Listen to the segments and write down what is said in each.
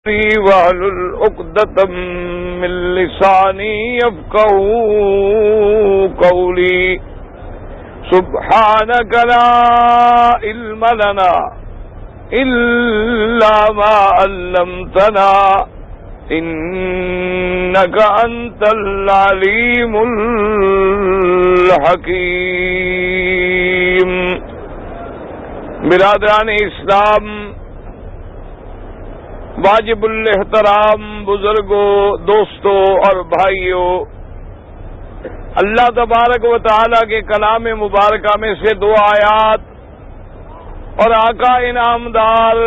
واحلل عقدۃ من لسانی یفقهوا قولی سبحانک لا علم لنا الا ما علمتنا انک انت العلیم الحکیم۔ برادران اسلام، واجب الاحترام بزرگوں، دوستوں اور بھائیوں، اللہ تبارک و تعالی کے کلام مبارکہ میں سے دو آیات اور آقا انعامدار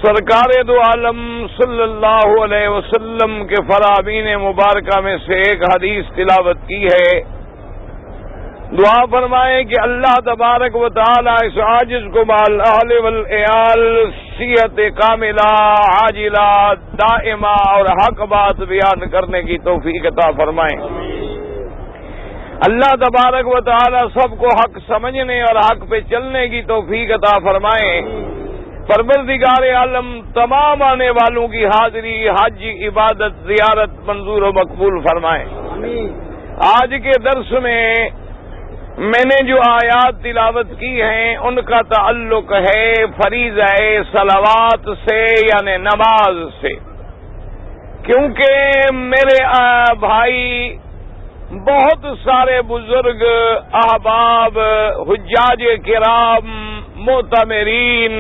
سرکار دو عالم صلی اللہ علیہ وسلم کے فرامین مبارکہ میں سے ایک حدیث تلاوت کی ہے۔ دعا فرمائیں کہ اللہ تبارک و تعالی اس عاجز کو مال اہل والعیال صحت کاملہ عاجلہ دائمہ اور حق بات بیان کرنے کی توفیق عطا فرمائیں۔ اللہ تبارک و تعالی سب کو حق سمجھنے اور حق پہ چلنے کی توفیق عطا فرمائیں۔ پروردگار عالم تمام آنے والوں کی حاضری، حج، عبادت، زیارت منظور و مقبول فرمائیں۔ آج کے درس میں میں نے جو آیات تلاوت کی ہیں ان کا تعلق ہے فریضہ صلوات سے، یعنی نماز سے، کیونکہ میرے بھائی بہت سارے بزرگ، احباب، حجاج کرام، معتمرین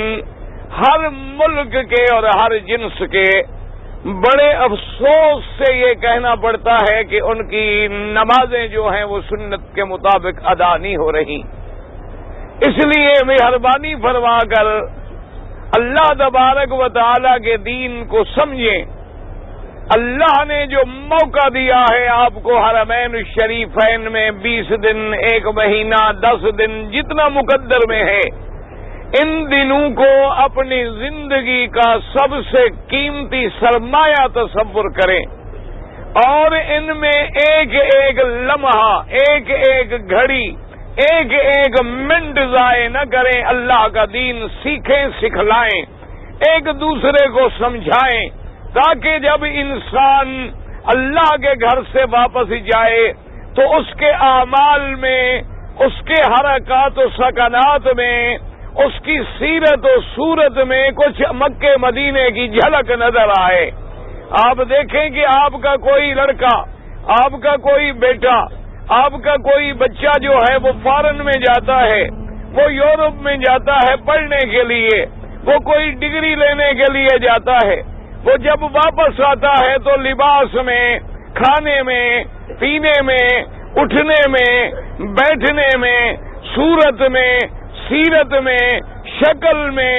ہر ملک کے اور ہر جنس کے بڑے افسوس سے یہ کہنا پڑتا ہے کہ ان کی نمازیں جو ہیں وہ سنت کے مطابق ادا نہیں ہو رہی۔ اس لیے مہربانی فرما کر اللہ تبارک و تعالی کے دین کو سمجھیں۔ اللہ نے جو موقع دیا ہے آپ کو حرمین الشریفین میں 20 دن، 1 مہینہ، 10 دن جتنا مقدر میں ہے، ان دنوں کو اپنی زندگی کا سب سے قیمتی سرمایہ تصور کریں اور ان میں ایک ایک لمحہ، ایک ایک گھڑی، ایک ایک منٹ ضائع نہ کریں۔ اللہ کا دین سیکھیں، سکھلائیں، ایک دوسرے کو سمجھائیں، تاکہ جب انسان اللہ کے گھر سے واپس جائے تو اس کے اعمال میں، اس کے حرکات و سکنات میں، اس کی سیرت و صورت میں کچھ مکے مدینے کی جھلک نظر آئے۔ آپ دیکھیں کہ آپ کا کوئی لڑکا، آپ کا کوئی بیٹا، آپ کا کوئی بچہ جو ہے وہ فارن میں جاتا ہے، وہ یورپ میں جاتا ہے پڑھنے کے لیے، وہ کوئی ڈگری لینے کے لیے جاتا ہے، وہ جب واپس آتا ہے تو لباس میں، کھانے میں، پینے میں، اٹھنے میں، بیٹھنے میں، صورت میں، سیرت میں، شکل میں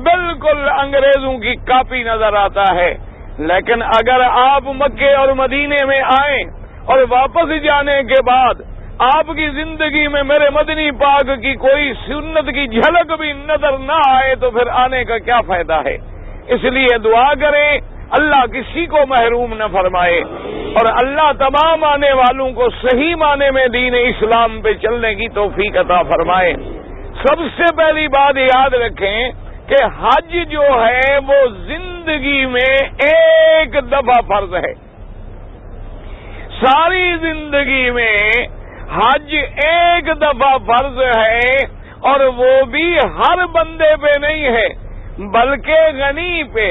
بالکل انگریزوں کی کاپی نظر آتا ہے۔ لیکن اگر آپ مکے اور مدینے میں آئیں اور واپس جانے کے بعد آپ کی زندگی میں میرے مدنی پاک کی کوئی سنت کی جھلک بھی نظر نہ آئے تو پھر آنے کا کیا فائدہ ہے؟ اس لیے دعا کریں اللہ کسی کو محروم نہ فرمائے اور اللہ تمام آنے والوں کو صحیح معنی میں دین اسلام پہ چلنے کی توفیق عطا فرمائے۔ سب سے پہلی بات یاد رکھیں کہ حج جو ہے وہ زندگی میں ایک دفعہ فرض ہے۔ ساری زندگی میں حج ایک دفعہ فرض ہے، اور وہ بھی ہر بندے پہ نہیں ہے، بلکہ غنی پہ،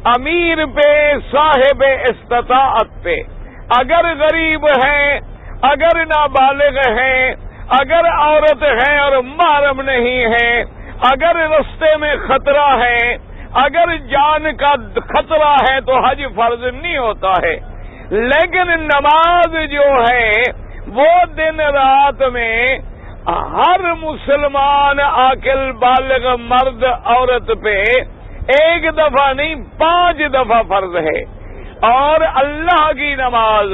امیر پہ، صاحب استطاعت پہ۔ اگر غریب ہیں، اگر نابالغ ہیں، اگر عورت ہے اور محرم نہیں ہے، اگر رستے میں خطرہ ہے، اگر جان کا خطرہ ہے تو حج فرض نہیں ہوتا ہے۔ لیکن نماز جو ہے وہ دن رات میں ہر مسلمان عاقل بالغ مرد عورت پہ ایک دفعہ نہیں 5 دفعہ فرض ہے۔ اور اللہ کی نماز،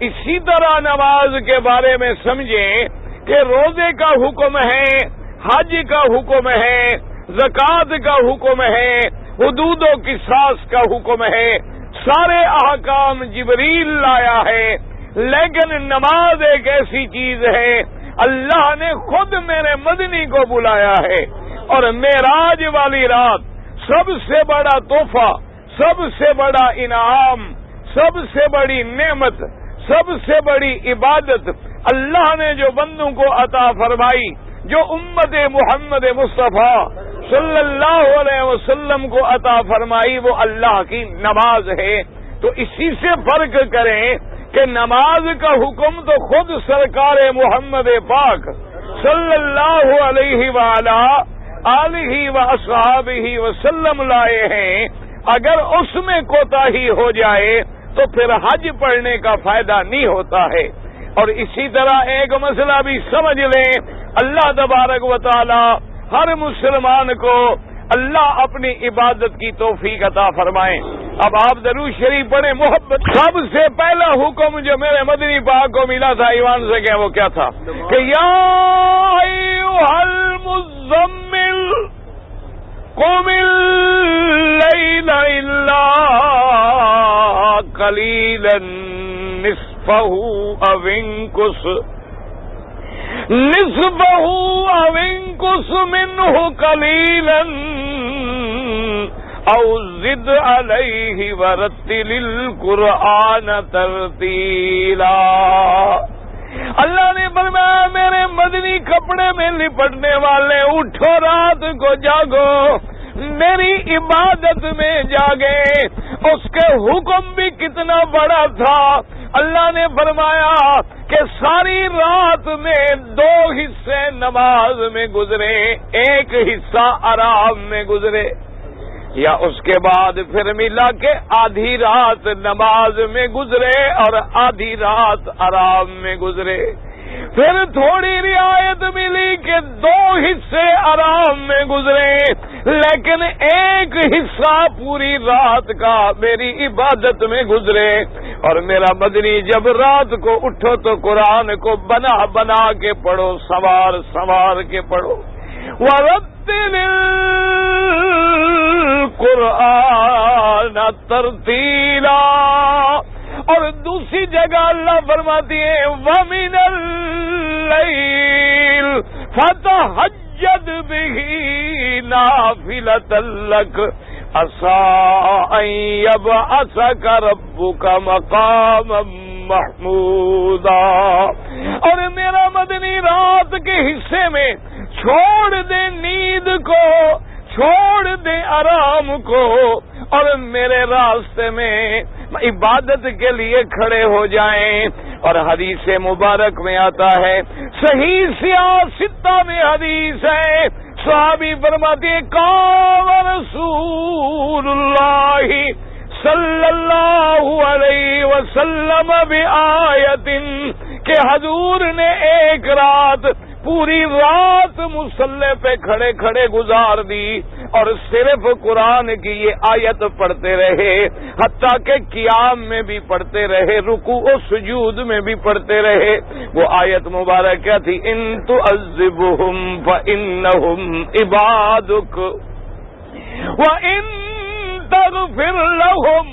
اسی طرح نماز کے بارے میں سمجھیں کہ روزے کا حکم ہے، حج کا حکم ہے، زکوٰۃ کا حکم ہے، حدود و قصاص کا حکم ہے، سارے احکام جبریل لایا ہے۔ لیکن نماز ایک ایسی چیز ہے اللہ نے خود میرے مدنی کو بلایا ہے، اور معراج والی رات سب سے بڑا تحفہ، سب سے بڑا انعام، سب سے بڑی نعمت، سب سے بڑی عبادت اللہ نے جو بندوں کو عطا فرمائی، جو امت محمد مصطفیٰ صلی اللہ علیہ وسلم کو عطا فرمائی، وہ اللہ کی نماز ہے۔ تو اسی سے فرق کریں کہ نماز کا حکم تو خود سرکار محمد پاک صلی اللہ علیہ آلہ و اصحابہ وسلم لائے ہیں، اگر اس میں کوتاہی ہو جائے تو پھر حج پڑھنے کا فائدہ نہیں ہوتا ہے۔ اور اسی طرح ایک مسئلہ بھی سمجھ لیں، اللہ تبارک و تعالی ہر مسلمان کو اللہ اپنی عبادت کی توفیق عطا فرمائیں۔ اب آپ درود شریف پڑھیں محبت۔ سب سے پہلا حکم جو میرے مدنی پاک کو ملا تھا ایمان سے، کہ وہ کیا تھا کہ یا ایھا المزمل قم اللیل الا قلیلا نصفہ او انقص منہ قلیلا او زد علیہ ورتل القرآن ترتیلا۔ اللہ نے فرمایا میرے مدنی کپڑے میں لپٹنے والے، اٹھو رات کو جاگو، میری عبادت میں جاگے۔ اس کے حکم بھی کتنا بڑا تھا، اللہ نے فرمایا کہ ساری رات میں 2 حصے نماز میں گزرے، 1 حصہ آرام میں گزرے، یا اس کے بعد پھر ملا کہ آدھی رات نماز میں گزرے اور آدھی رات آرام میں گزرے۔ پھر تھوڑی رعایت ملی کہ 2 حصے آرام میں گزرے، لیکن 1 حصہ پوری رات کا میری عبادت میں گزرے۔ اور میرا مدنی جب رات کو اٹھو تو قرآن کو بنا بنا کے پڑھو، سوار سوار کے پڑھو۔ وَرَتِّلِ الْقُرْآنَ تَرْتِيلًا۔ اور دوسری جگہ اللہ فرماتی ہے وَمِنَ اللَّيْلِ فَتَهَجَّدْ بِهِ نَافِلَةً لَكَ عَسَىٰ أَن يَبْعَثَكَ رَبُّكَ مَقَامًا مَحْمُودًا۔ اور میرا مدنی رات کے حصے میں چھوڑ دے نیند کو، چھوڑ دے آرام کو، اور میرے راستے میں عبادت کے لیے کھڑے ہو جائیں۔ اور حدیث مبارک میں آتا ہے، صحیح سیاستہ میں حدیث ہے، صحابی فرماتے ہیں قام رسول اللہ صلی اللہ علیہ وسلم بآیت، کہ حضور نے ایک رات پوری رات مصلی پہ کھڑے کھڑے گزار دی اور صرف قرآن کی یہ آیت پڑھتے رہے، حتیٰ کہ قیام میں بھی پڑھتے رہے، رکوع و سجود میں بھی پڑھتے رہے۔ وہ آیت مبارک کیا تھی؟ ان تعذبہم فانہم عبادک وان تغفر لہم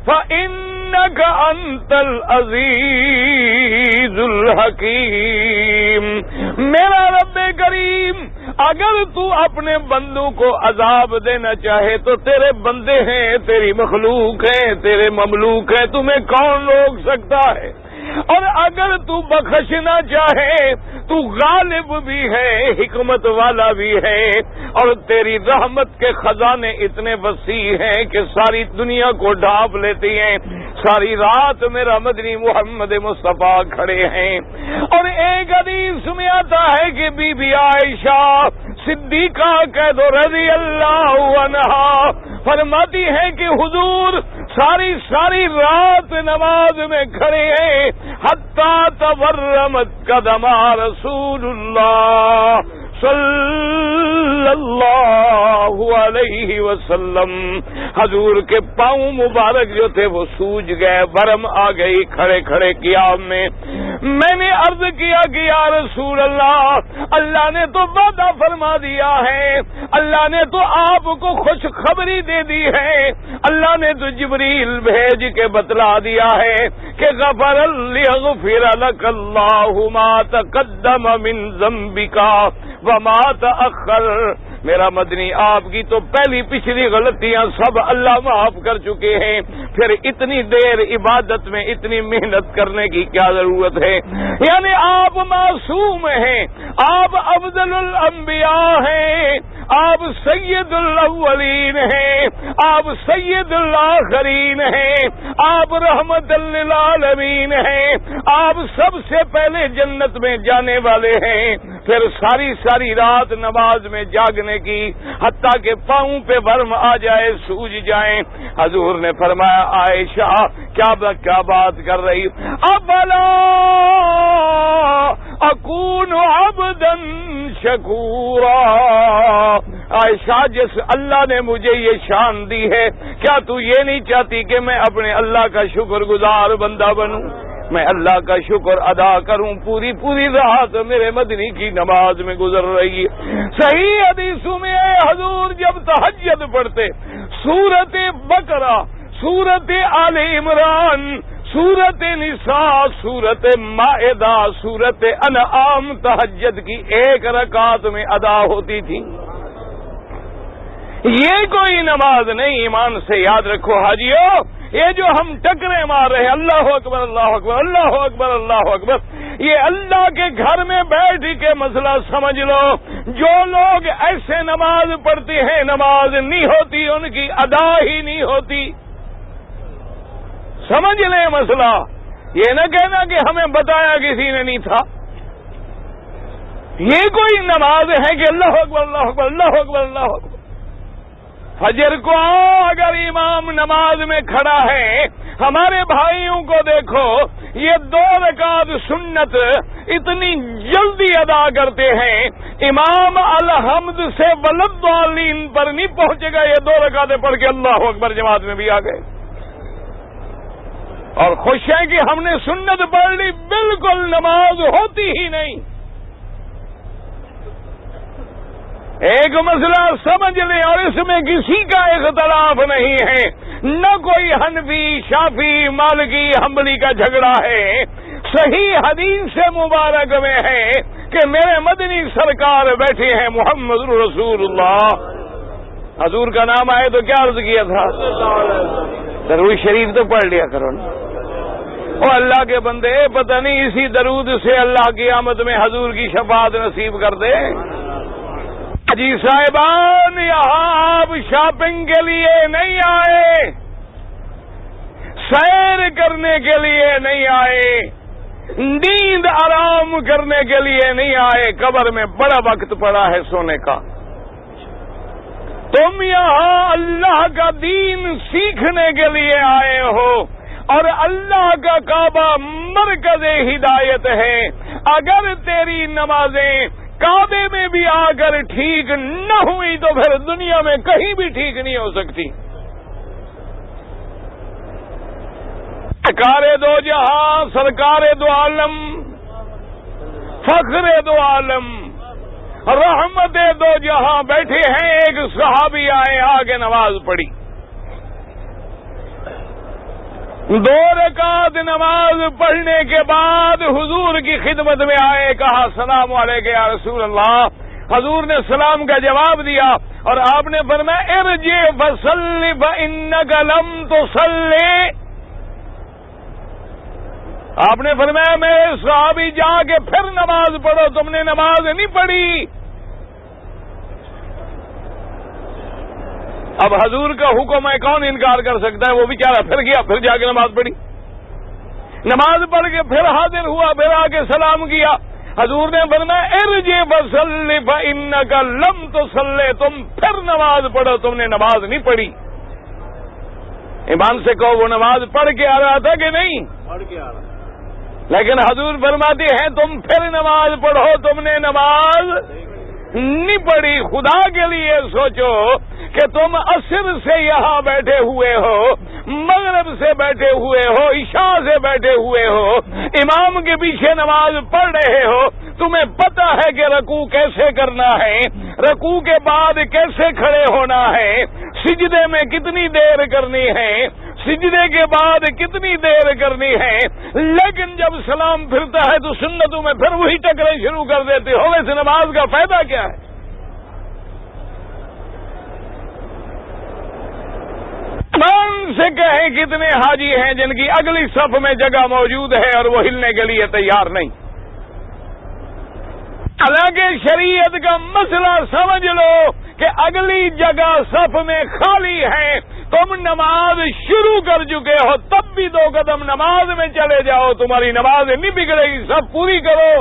فإنك أنت العزیز الحکیم۔ میرا رب کریم، اگر تو اپنے بندوں کو عذاب دینا چاہے تو تیرے بندے ہیں، تیری مخلوق ہیں، تیرے مملوک ہیں، تمہیں کون روک سکتا ہے؟ اور اگر تو بخشنا چاہے تو غالب بھی ہے، حکمت والا بھی ہے، اور تیری رحمت کے خزانے اتنے وسیع ہیں کہ ساری دنیا کو ڈھانپ لیتی ہیں۔ ساری رات میرا مدنی محمد مصطفیٰ کھڑے ہیں۔ اور ایک حدیث میں آتا ہے کہ بی بی عائشہ صدیقہ کہہ دو رضی اللہ عنہا فرماتی ہے کہ حضور ساری رات نماز میں کھڑے ہیں، حتیٰ تورمت قدما رسول اللہ صلی اللہ علیہ وسلم، حضور کے پاؤں مبارک جو تھے وہ سوج گئے، برم آ گئی کھڑے کھڑے قیام میں۔ میں نے عرض کیا کہ یا رسول اللہ، اللہ نے تو وعدہ فرما دیا ہے، اللہ نے تو آپ کو خوشخبری دے دی ہے، اللہ نے تو جبریل بھیج کے بتلا دیا ہے کہ غفر لیغفر لک اللہ ما تقدم من ذنبک وما تأخر۔ میرا مدنی آپ کی تو پہلی پچھلی غلطیاں سب اللہ معاف کر چکے ہیں، پھر اتنی دیر عبادت میں اتنی محنت کرنے کی کیا ضرورت ہے؟ یعنی آپ معصوم ہیں، آپ افضل الانبیاء ہیں، آپ سید الاولین ہیں، آپ سید الآخرین ہیں، آپ رحمت للعالمین ہیں، آپ سب سے پہلے جنت میں جانے والے ہیں، پھر ساری ساری رات نماز میں جاگنے کی، حتیٰ کہ پاؤں پہ ورم آ جائے، سوج جائیں۔ حضور نے فرمایا عائشہ کیا بات کر رہی؟ افلا اکون عبدا شکورا، عائشہ جس اللہ نے مجھے یہ شان دی ہے، کیا تو یہ نہیں چاہتی کہ میں اپنے اللہ کا شکر گزار بندہ بنوں، میں اللہ کا شکر ادا کروں؟ پوری پوری رات میرے مدنی کی نماز میں گزر رہی ہے۔ صحیح حدیثوں میں حضور جب تہجد پڑھتے، سورت بقرہ، سورت آل عمران، سورت نساء، سورت مائدہ، سورت انعام تہجد کی ایک رکعت میں ادا ہوتی تھی۔ یہ کوئی نماز نہیں، ایمان سے یاد رکھو حاجیو، یہ جو ہم ٹکرے مار رہے ہیں، اللہ اکبر اللہ اکبر اللہ اکبر اللہ اکبر، یہ اللہ کے گھر میں بیٹھ کے مسئلہ سمجھ لو۔ جو لوگ ایسے نماز پڑھتے ہیں نماز نہیں ہوتی، ان کی ادا ہی نہیں ہوتی۔ سمجھ لیں مسئلہ، یہ نہ کہنا کہ ہمیں بتایا کسی نے نہیں تھا۔ یہ کوئی نماز ہے کہ اللہ اکبر اللہ اکبر اللہ اکبر اللہ اکبر؟ فجر کو اگر امام نماز میں کھڑا ہے، ہمارے بھائیوں کو دیکھو، یہ 2 رکعت سنت اتنی جلدی ادا کرتے ہیں، امام الحمد سے ولضالین پر نہیں پہنچے گا، یہ 2 رکعتیں پڑھ کے اللہ اکبر جماعت میں بھی آ گئے، اور خوش ہیں کہ ہم نے سنت پڑھ لی۔ بالکل نماز ہوتی ہی نہیں۔ ایک مسئلہ سمجھ لیں، اور اس میں کسی کا اختلاف نہیں ہے، نہ کوئی حنفی، شافعی، مالکی، حنبلی کا جھگڑا ہے۔ صحیح حدیث مبارک میں ہے کہ میرے مدنی سرکار بیٹھے ہیں محمد رسول اللہ، حضور کا نام آئے تو کیا عرض کیا تھا؟ درود شریف تو پڑھ لیا کرو نا۔ او اللہ کے بندے، پتہ نہیں اسی درود سے اللہ قیامت میں حضور کی شفاعت نصیب کر دے۔ جی صاحبان، یہاں آپ شاپنگ کے لیے نہیں آئے، سیر کرنے کے لیے نہیں آئے، نیند آرام کرنے کے لیے نہیں آئے، قبر میں بڑا وقت پڑا ہے سونے کا۔ تم یہاں اللہ کا دین سیکھنے کے لیے آئے ہو، اور اللہ کا کعبہ مرکز ہدایت ہے۔ اگر تیری نمازیں کعبے میں بھی آ کر ٹھیک نہ ہوئی تو پھر دنیا میں کہیں بھی ٹھیک نہیں ہو سکتی۔ سرکار دو جہاں، سرکار دو عالم، فخر دو عالم، رحمت دو جہاں بیٹھے ہیں، ایک صحابی آئے، آگے نماز پڑھی، 2 رکعت نماز پڑھنے کے بعد حضور کی خدمت میں آئے، کہا السلام علیکم یا رسول اللہ۔ حضور نے سلام کا جواب دیا، اور آپ نے فرمایا ارجع فصلی فإنک لم تصلی۔ آپ نے فرمایا میرے صحابی جا کے پھر نماز پڑھو، تم نے نماز نہیں پڑھی۔ اب حضور کا حکم ہے، کون انکار کر سکتا ہے؟ وہ بھی بیچارہ پھر گیا، پھر جا کے نماز پڑھی، نماز پڑھ کے پھر حاضر ہوا، پھر آ کے سلام کیا۔ حضور نے فرمایا ارجع فصلی فإنک لم تصلی، تم پھر نماز پڑھو، تم نے نماز نہیں پڑھی۔ ایمان سے کہو، وہ نماز پڑھ کے آ رہا تھا کہ نہیں؟ پڑھ کے آ رہا، لیکن حضور فرماتے ہیں تم پھر نماز پڑھو، تم نے نماز نہیں پڑھی۔ خدا کے لیے سوچو کہ تم عصر سے یہاں بیٹھے ہوئے ہو، مغرب سے بیٹھے ہوئے ہو، عشاء سے بیٹھے ہوئے ہو، امام کے پیچھے نماز پڑھ رہے ہو، تمہیں پتہ ہے کہ رکوع کیسے کرنا ہے، رکوع کے بعد کیسے کھڑے ہونا ہے، سجدے میں کتنی دیر کرنی ہے، سجدے کے بعد کتنی دیر کرنی ہے، لیکن جب سلام پھرتا ہے تو سنتوں میں پھر وہی ٹکرے شروع کر دیتے ہو۔ ویسے نماز کا فائدہ کیا ہے؟ ان سے کہیں کتنے حاجی ہیں جن کی اگلی صف میں جگہ موجود ہے اور وہ ہلنے کے لیے تیار نہیں. حالانکہ شریعت کا مسئلہ سمجھ لو کہ اگلی جگہ صف میں خالی ہے، تم نماز شروع کر چکے ہو، تب بھی 2 قدم نماز میں چلے جاؤ، تمہاری نماز نہیں بگڑے گی، سب پوری کرو.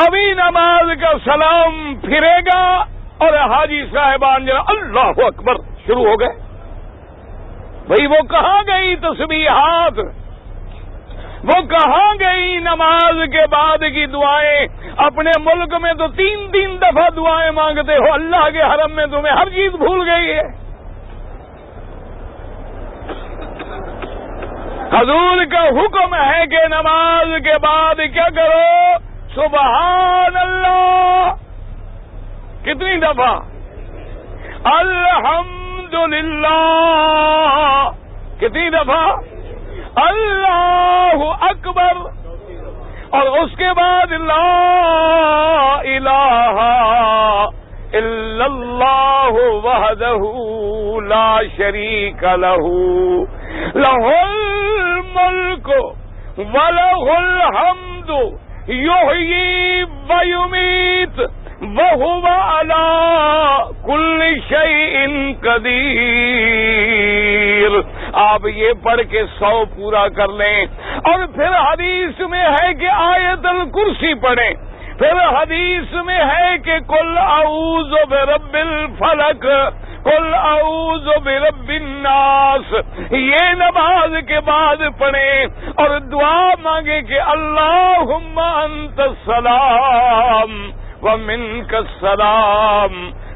ابھی نماز کا سلام پھرے گا اور حاجی صاحبان جو اللہ اکبر شروع ہو گئے. بھئی وہ کہاں گئی تسبیحات، وہ کہاں گئی نماز کے بعد کی دعائیں؟ اپنے ملک میں تو 3 دفعہ دعائیں مانگتے ہو، اللہ کے حرم میں تمہیں ہر چیز بھول گئی ہے. حضور کا حکم ہے کہ نماز کے بعد کیا کرو؟ سبحان اللہ. کتنی دفعہ؟ الحمدللہ. کتنی دفعہ؟ اللہ اکبر. اور اس کے بعد لا الہ الا اللہ وحدہ لا شریک لہ لہ الملک ولہ الحمد یحیی ویمیت وہو علی کل شیء قدیر. آپ یہ پڑھ کے 100 پورا کر لیں. اور پھر حدیث میں ہے کہ آیت الکرسی پڑھیں. پھر حدیث میں ہے کہ قل اعوذ برب الفلق قل اعوذ برب الناس. یہ نماز کے بعد پڑھیں اور دعا مانگے کہ اللہم انت السلام ومنک السلام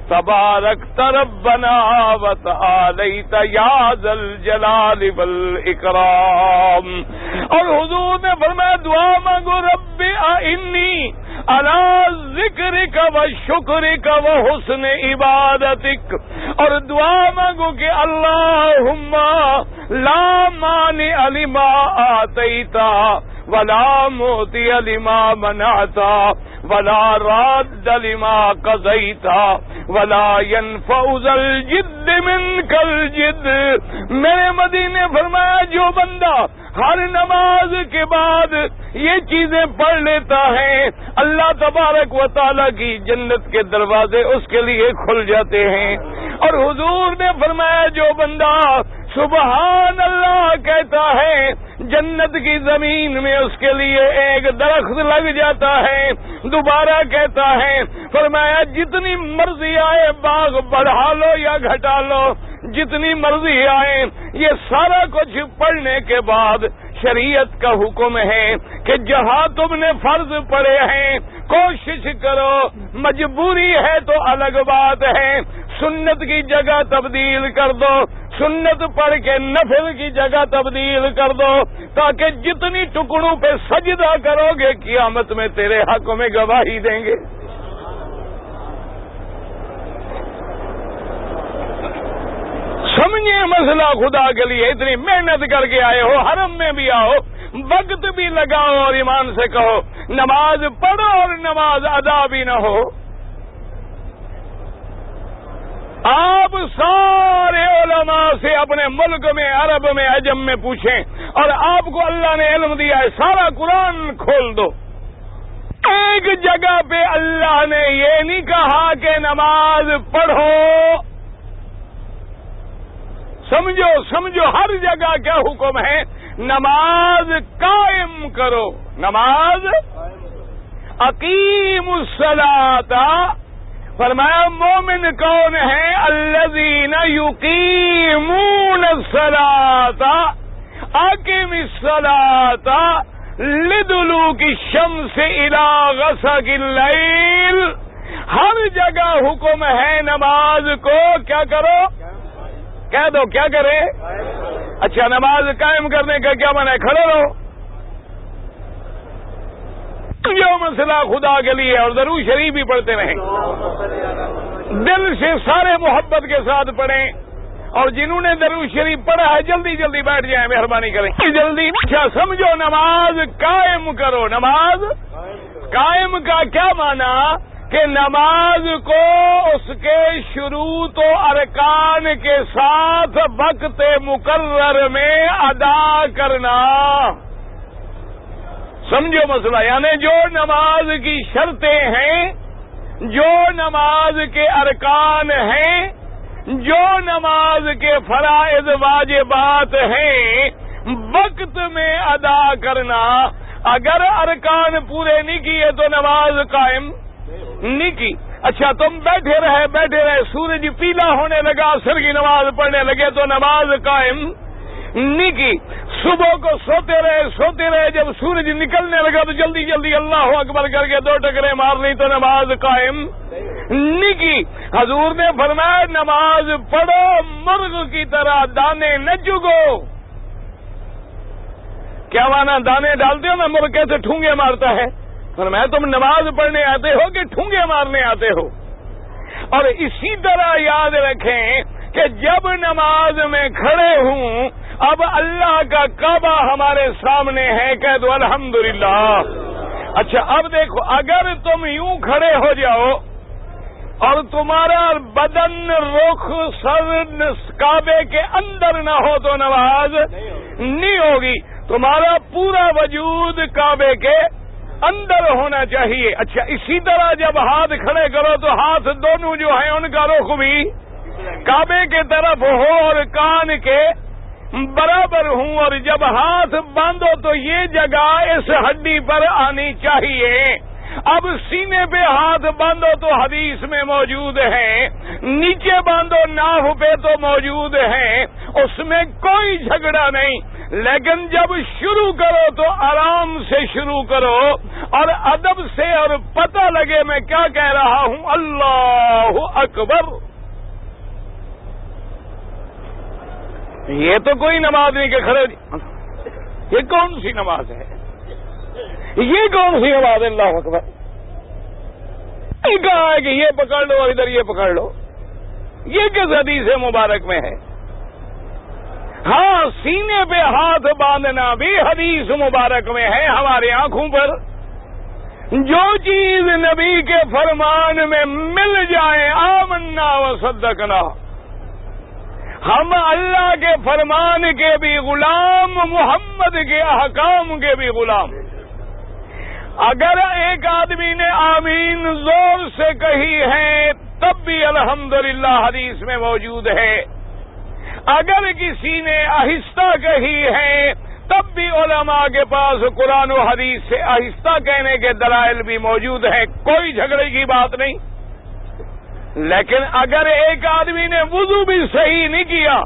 تبارکت ربنا وتعالیت یا ذا الجلال والاکرام. اور حضور نے فرمایا دعا مانگو رب اعنی علی ذکرک وشکرک وحسن عبادتک. اور دعا مانگو کہ اللہم لا مانع لما آتیت ولا معطی لما منعت ولا راد لما قضیت ولا ينفع ذا الجد منك الجد. میرے مدینے فرمایا جو بندہ ہر نماز کے بعد یہ چیزیں پڑھ لیتا ہے اللہ تبارک و تعالیٰ کی جنت کے دروازے اس کے لیے کھل جاتے ہیں. اور حضور نے فرمایا جو بندہ سبحان اللہ کہتا ہے جنت کی زمین میں اس کے لیے ایک درخت لگ جاتا ہے. دوبارہ کہتا ہے فرمایا جتنی مرضی آئے باغ بڑھا لو یا گھٹا لو، جتنی مرضی آئے. یہ سارا کچھ پڑھنے کے بعد شریعت کا حکم ہے کہ جہاں تم نے فرض پڑھے ہیں کوشش کرو، مجبوری ہے تو الگ بات ہے، سنت کی جگہ تبدیل کر دو، سنت پڑھ کے نفل کی جگہ تبدیل کر دو، تاکہ جتنی ٹکڑوں پہ سجدہ کرو گے قیامت میں تیرے حق میں گواہی دیں گے. سمجھے مسئلہ خدا کے لیے. اتنی محنت کر کے آئے ہو، حرم میں بھی آؤ، وقت بھی لگاؤ اور ایمان سے کہو نماز پڑھو اور نماز ادا بھی نہ ہو. آپ سارے علماء سے اپنے ملک میں عرب میں عجم میں پوچھیں اور آپ کو اللہ نے علم دیا ہے سارا قرآن کھول دو. ایک جگہ پہ اللہ نے یہ نہیں کہا کہ نماز پڑھو. سمجھو ہر جگہ کیا حکم ہے؟ نماز قائم کرو. نماز اقیم الصلاۃ. فرمایا مومن کون ہے؟ الذین یقیمون الصلاۃ اقم الصلاۃ لدلوک الشمس الی غسق اللیل. ہر جگہ حکم ہے نماز کو کیا کرو؟ کہہ دو کیا کرے؟ اچھا نماز قائم کرنے کا کیا منع ہے؟ کھڑے رہو. جو مسئلہ خدا کے لیے اور درود شریف بھی پڑھتے رہیں، دل سے سارے محبت کے ساتھ پڑھیں. اور جنہوں نے درود شریف پڑھا ہے جلدی جلدی بیٹھ جائیں، مہربانی کریں جلدی. اچھا سمجھو نماز قائم کرو. نماز قائم کا کیا معنی؟ کہ نماز کو اس کے شروط و ارکان کے ساتھ وقت مقرر میں ادا کرنا. سمجھو مسئلہ، یعنی جو نماز کی شرطیں ہیں، جو نماز کے ارکان ہیں، جو نماز کے فرائض واجبات ہیں، وقت میں ادا کرنا. اگر ارکان پورے نہیں کیے تو نماز قائم نہیں کی. اچھا تم بیٹھے رہے سورج پیلا ہونے لگا، عصر کی نماز پڑھنے لگے تو نماز قائم نہیں کی. صبح کو سوتے رہے جب سورج نکلنے لگا تو جلدی جلدی اللہ اکبر کر کے 2 ٹکرے مار لی تو نماز قائم نہیں کی. حضور نے فرمایا نماز پڑھو مرغ کی طرح، دانے نہ چگو. کیا مانا؟ دانے ڈالتے ہو نا، مرغ کیسے ٹھونگے مارتا ہے. فرمایا تم نماز پڑھنے آتے ہو کہ ٹھونگے مارنے آتے ہو؟ اور اسی طرح یاد رکھیں کہ جب نماز میں کھڑے ہوں، اب اللہ کا کعبہ ہمارے سامنے ہے، کہہ دو الحمدللہ. اچھا اب دیکھو، اگر تم یوں کھڑے ہو جاؤ اور تمہارا بدن رخ سر کعبے کے اندر نہ ہو تو نماز نہیں ہوگی. تمہارا پورا وجود کعبے کے اندر ہونا چاہیے. اچھا اسی طرح جب ہاتھ کھڑے کرو تو ہاتھ دونوں جو ہیں ان کا رخ بھی کعبے کے طرف ہو اور کان کے برابر ہوں. اور جب ہاتھ باندھو تو یہ جگہ اس ہڈی پر آنی چاہیے. اب سینے پہ ہاتھ باندھو تو حدیث میں موجود ہے، نیچے باندھو ناف پہ تو موجود ہے، اس میں کوئی جھگڑا نہیں. لیکن جب شروع کرو تو آرام سے شروع کرو اور ادب سے، اور پتہ لگے میں کیا کہہ رہا ہوں. اللہ اکبر. یہ تو کوئی نماز نہیں کہ کھڑے. یہ کون سی نماز ہے؟ یہ کون سی نماز ہے؟ اللہ اکبر. کہا ہے کہ یہ پکڑ لو اور ادھر یہ پکڑ لو. یہ کس حدیث مبارک میں ہے؟ ہاں سینے پہ ہاتھ باندھنا بھی حدیث مبارک میں ہے. ہمارے آنکھوں پر جو چیز نبی کے فرمان میں مل جائے، آمنا و صدقنا، ہم اللہ کے فرمان کے بھی غلام، محمد کے احکام کے بھی غلام. اگر ایک آدمی نے آمین زور سے کہی ہے تب بھی الحمدللہ حدیث میں موجود ہے. اگر کسی نے آہستہ کہی ہے تب بھی علماء کے پاس قرآن و حدیث سے آہستہ کہنے کے دلائل بھی موجود ہیں. کوئی جھگڑے کی بات نہیں. لیکن اگر ایک آدمی نے وضو بھی صحیح نہیں کیا،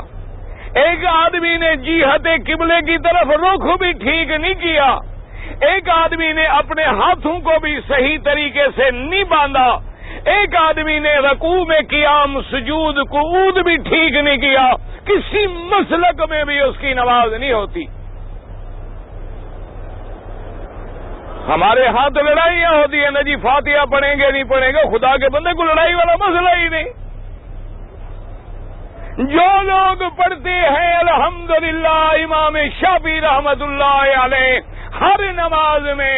ایک آدمی نے جہت قبلے کی طرف رخ بھی ٹھیک نہیں کیا، ایک آدمی نے اپنے ہاتھوں کو بھی صحیح طریقے سے نہیں باندھا، ایک آدمی نے رکوع میں قیام سجود قعود بھی ٹھیک نہیں کیا، کسی مسلک میں بھی اس کی نماز نہیں ہوتی. ہمارے ہاں تو لڑائیاں ہوتی ہیں نا جی، فاتحہ پڑھیں گے نہیں پڑھیں گے. خدا کے بندے کو لڑائی والا مسئلہ ہی نہیں. جو لوگ پڑھتے ہیں الحمدللہ، امام شافعی رحمت اللہ علیہ ہر نماز میں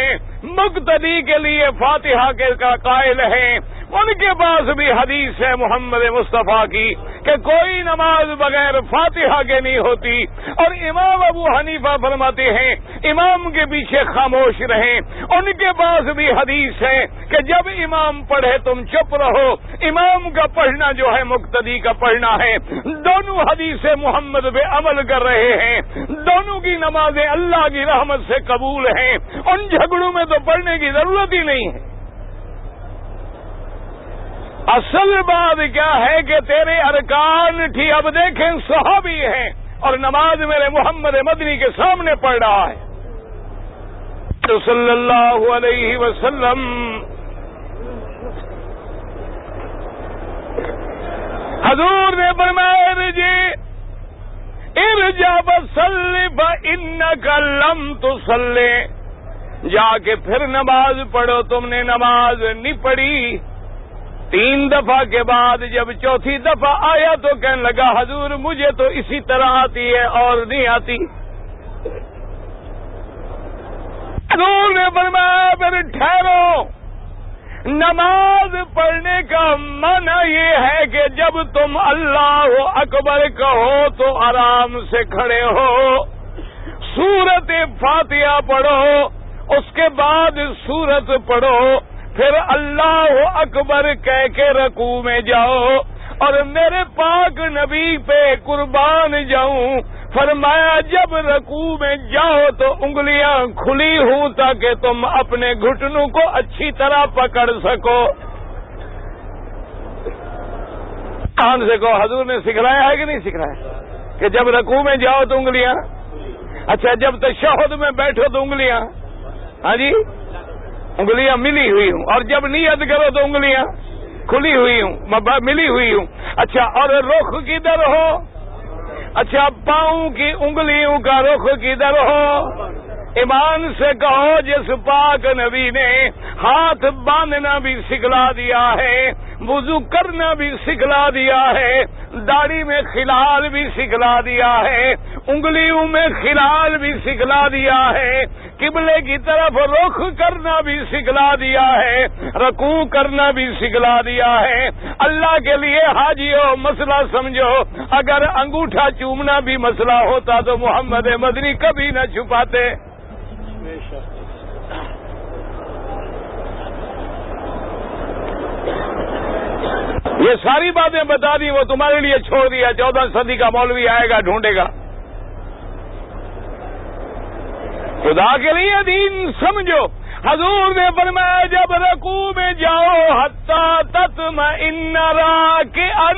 مقتدی کے لیے فاتحہ کے قائل ہیں. ان کے پاس بھی حدیث ہے محمد مصطفیٰ کی کہ کوئی نماز بغیر فاتحہ کے نہیں ہوتی. اور امام ابو حنیفہ فرماتے ہیں امام کے پیچھے خاموش رہیں. ان کے پاس بھی حدیث ہے کہ جب امام پڑھے تم چپ رہو. امام کا پڑھنا جو ہے مقتدی کا پڑھنا ہے. دونوں حدیث محمد پہ عمل کر رہے ہیں. دونوں کی نمازیں اللہ کی رحمت سے قبول ہیں. ان جھگڑوں میں تو پڑھنے کی ضرورت ہی نہیں ہے. اصل بات کیا ہے کہ تیرے ارکان تھی. اب دیکھیں صحابی ہیں اور نماز میرے محمد مدنی کے سامنے پڑھ رہا ہے تو صلی اللہ علیہ وسلم. حضور نے فرمایا ارجع فصلی فإنک لم تصلی، جا کے پھر نماز پڑھو، تم نے نماز نہیں پڑھی. 3 دفعہ کے بعد جب 4تھی دفعہ آیا تو کہنے لگا حضور مجھے تو اسی طرح آتی ہے اور نہیں آتی. حضور نے فرمایا پھر ٹھہرو. نماز پڑھنے کا معنی یہ ہے کہ جب تم اللہ اکبر کہو تو آرام سے کھڑے ہو، سورت فاتحہ پڑھو، اس کے بعد سورت پڑھو، پھر اللہ اکبر کہہ کے رکوع میں جاؤ، اور میرے پاک نبی پہ قربان جاؤں، فرمایا جب رکوع میں جاؤ تو انگلیاں کھلی ہوں تاکہ تم اپنے گھٹنوں کو اچھی طرح پکڑ سکو۔ کان سے کہو حضور نے سکھلایا ہے کہ نہیں سکھلایا کہ جب رکوع میں جاؤ تو انگلیاں، اچھا جب تشہد میں بیٹھو تو انگلیاں، ہاں جی انگلیاں ملی ہوئی ہوں، اور جب نیت کرو تو انگلیاں کھلی ہوئی ہوں، ملی ہوئی ہوں، اچھا اور رخ کدھر ہو، اچھا پاؤں کی انگلیوں کا رخ کدھر ہو، ایمان سے کہو جس پاک نبی نے ہاتھ باندھنا بھی سکھلا دیا ہے، وضو کرنا بھی سکھلا دیا ہے، داڑھی میں خلال بھی سکھلا دیا ہے، انگلیوں میں خلال بھی سکھلا دیا ہے، قبلے کی طرف رخ کرنا بھی سکھلا دیا ہے، رکوع کرنا بھی سکھلا دیا ہے، اللہ کے لیے حاجیو مسئلہ سمجھو، اگر انگوٹھا چومنا بھی مسئلہ ہوتا تو محمد مدنی کبھی نہ چھپاتے۔ یہ ساری باتیں بتا دی، وہ تمہارے لیے چھوڑ دیا، 14 صدی کا مولوی آئے گا ڈھونڈے گا۔ خدا کے لیے دین سمجھو، حضور نے فرمایا جب رکوع میں جاؤ حتی تطمئن راکعاً،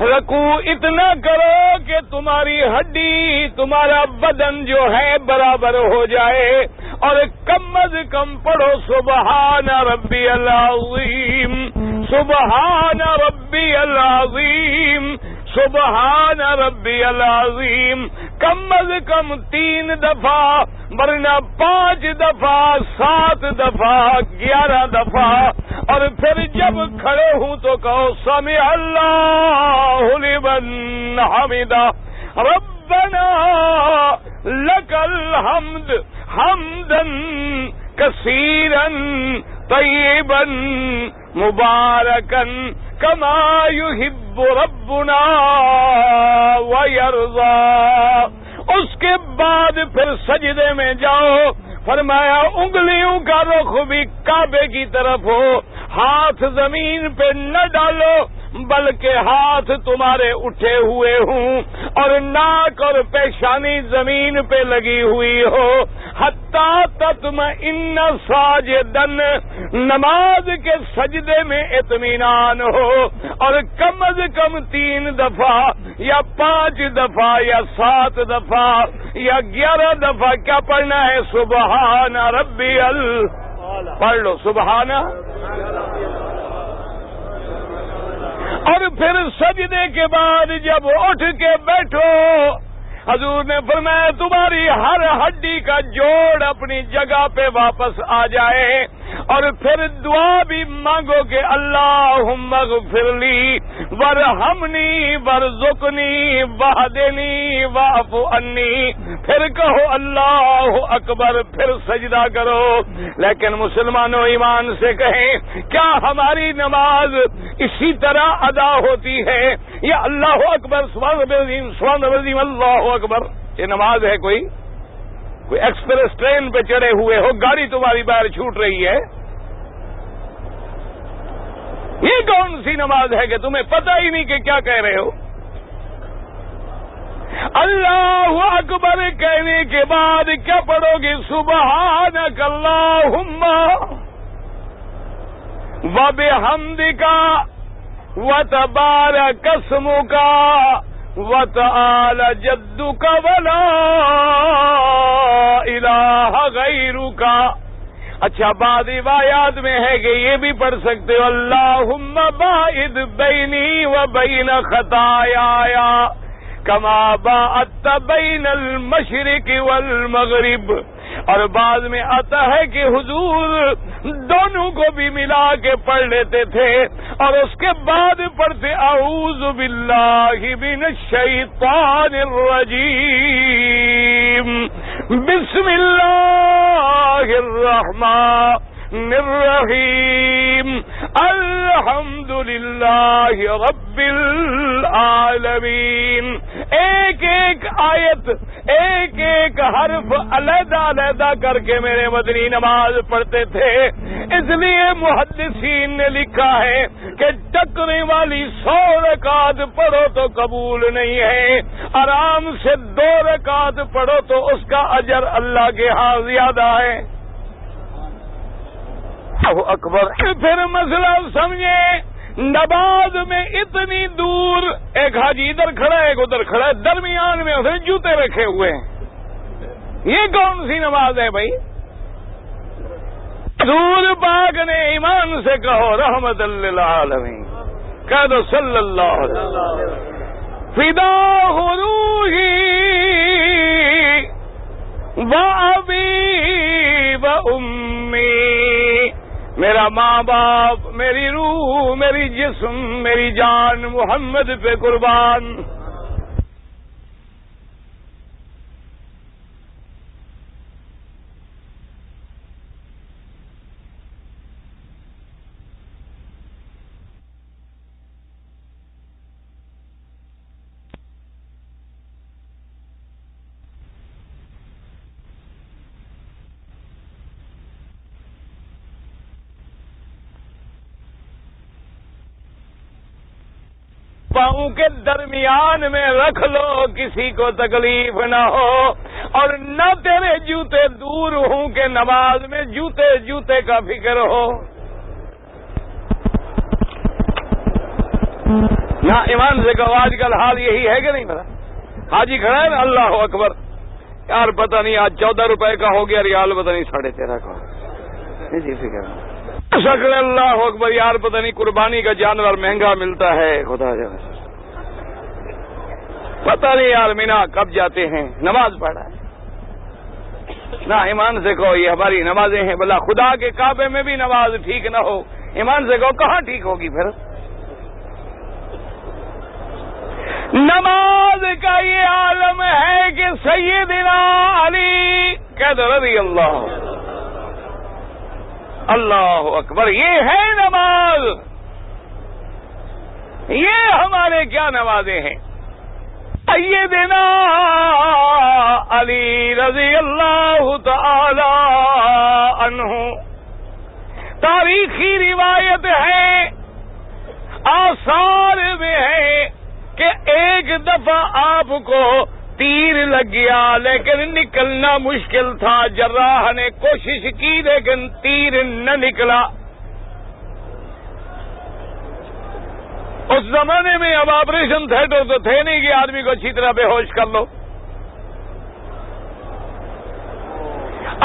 رکوع اتنا کرو کہ تمہاری ہڈی تمہارا بدن جو ہے برابر ہو جائے، اور کم از کم پڑھو سبحان ربی العظیم، سبحان ربی العظیم، سبحان ربی العظیم، کم از کم 3 دفعہ، ورنہ 5 دفعہ، 7 دفعہ، 11 دفعہ، اور پھر جب کھڑے ہوں تو کہو سمع اللہ لمن حمدہ، ربنا لک الحمد حمدا کثیرا طیبا مبارکا کما یحب ربنا ویرضا۔ اس کے بعد پھر سجدے میں جاؤ، فرمایا انگلیوں کا رخ بھی کعبے کی طرف ہو، ہاتھ زمین پہ نہ ڈالو بلکہ ہاتھ تمہارے اٹھے ہوئے ہوں، اور ناک اور پیشانی زمین پہ لگی ہوئی ہو، حتی تطمئن ساجدن، نماز کے سجدے میں اطمینان ہو، اور کم از کم 3 دفعہ یا 5 دفعہ یا 7 دفعہ یا 11 دفعہ کیا پڑھنا ہے؟ سبحان ربی پڑھ لو، سبحان، اور پھر سجدے کے بعد جب اٹھ کے بیٹھو، حضور نے فرمایا تمہاری ہر ہڈی کا جوڑ اپنی جگہ پہ واپس آ جائے، اور پھر دعا بھی مانگو کہ اللہم اغفر لی ورحمنی ورزقنی واہدنی واعف عنی، پھر کہو اللہ اکبر، پھر سجدہ کرو۔ لیکن مسلمانوں ایمان سے کہیں کیا ہماری نماز اسی طرح ادا ہوتی ہے، یا اللہ اکبر سبحان ربی العظیم سبحان ربی العظیم اللہ اکبر یہ نماز ہے؟ کوئی ایکسپریس ٹرین پہ چڑھے ہوئے ہو، گاڑی تمہاری باہر چھوٹ رہی ہے، یہ کون سی نماز ہے کہ تمہیں پتہ ہی نہیں کہ کیا کہہ رہے ہو؟ اللہ اکبر کہنے کے بعد کیا پڑھو گے؟ سبحانک اللہم وبحمدک وتبارک اسمک وتعالی جدک ولا الہ غیرک۔ اچھا بعض روایات میں ہے کہ یہ بھی پڑھ سکتے ہو اللہم باعد بینی و بین خطایایا کما باعدت بین المشرق والمغرب، اور بعض میں آتا ہے کہ حضور دونوں کو بھی ملا کے پڑھ لیتے تھے، اور اس کے بعد پڑھتے اعوذ باللہ من الشیطان الرجیم، بسم اللہ الرحمن الرحیم الحمدللہ رب العالمین. ایک ایک آیت، ایک ایک حرف علیحدہ علیحدہ کر کے میرے مدنی نماز پڑھتے تھے. اس لیے محدثین نے لکھا ہے کہ ٹکرنے والی 100 رکعت پڑھو تو قبول نہیں ہے، آرام سے 2 رکعت پڑھو تو اس کا اجر اللہ کے ہاں زیادہ ہے. اللہ اکبر. پھر مسئلہ سمجھے، نماز میں اتنی دور ایک حاجی ادھر کھڑا ہے ایک ادھر کھڑا ہے، درمیان میں اسے جوتے رکھے ہوئے ہیں. یہ کون سی نماز ہے بھائی؟ حضور پاک نے ایمان سے کہو رحمت للعالمین، کہہ دو صلی اللہ علیہ وسلم. فداہ روحی وابی وامی، میرا ماں باپ، میری روح، میری جسم، میری جان محمد پہ قربان. پاؤں کے درمیان میں رکھ لو، کسی کو تکلیف نہ ہو، اور نہ تیرے جوتے دور ہوں کہ نماز میں جوتے کا فکر ہو. نہ ایمان سے کہو آج کل حال یہی ہے کہ نہیں؟ میرا حاجی کھڑا ہے نا، اللہ اکبر، یار پتہ نہیں آج 14 روپے کا ہو گیا ریال، پتہ نہیں 13.5 کا. جی فکر شکر اللہ اکبر، یار پتہ نہیں قربانی کا جانور مہنگا ملتا ہے، خدا جائے پتہ نہیں یار مینا کب جاتے ہیں. نماز پڑھا ہے نہ، ایمان سے کہو یہ ہماری نمازیں ہیں. بلا خدا کے کعبے میں بھی نماز ٹھیک نہ ہو، ایمان سے کہو کہاں ٹھیک ہوگی پھر؟ نماز کا یہ عالم ہے کہ سیدنا علی کہہ دو رضی اللہ اکبر. یہ ہے نماز، یہ ہمارے کیا نمازیں ہیں. سیدنا علی رضی اللہ تعالی عنہ، تاریخی روایت ہے، آثار میں ہے کہ ایک دفعہ آپ کو تیر لگ گیا لیکن نکلنا مشکل تھا. جراح نے کوشش کی لیکن تیر نہ نکلا. اس زمانے میں اب آپریشن تھیٹر تو تھے نہیں کہ آدمی کو اچھی طرح بے ہوش کر لو.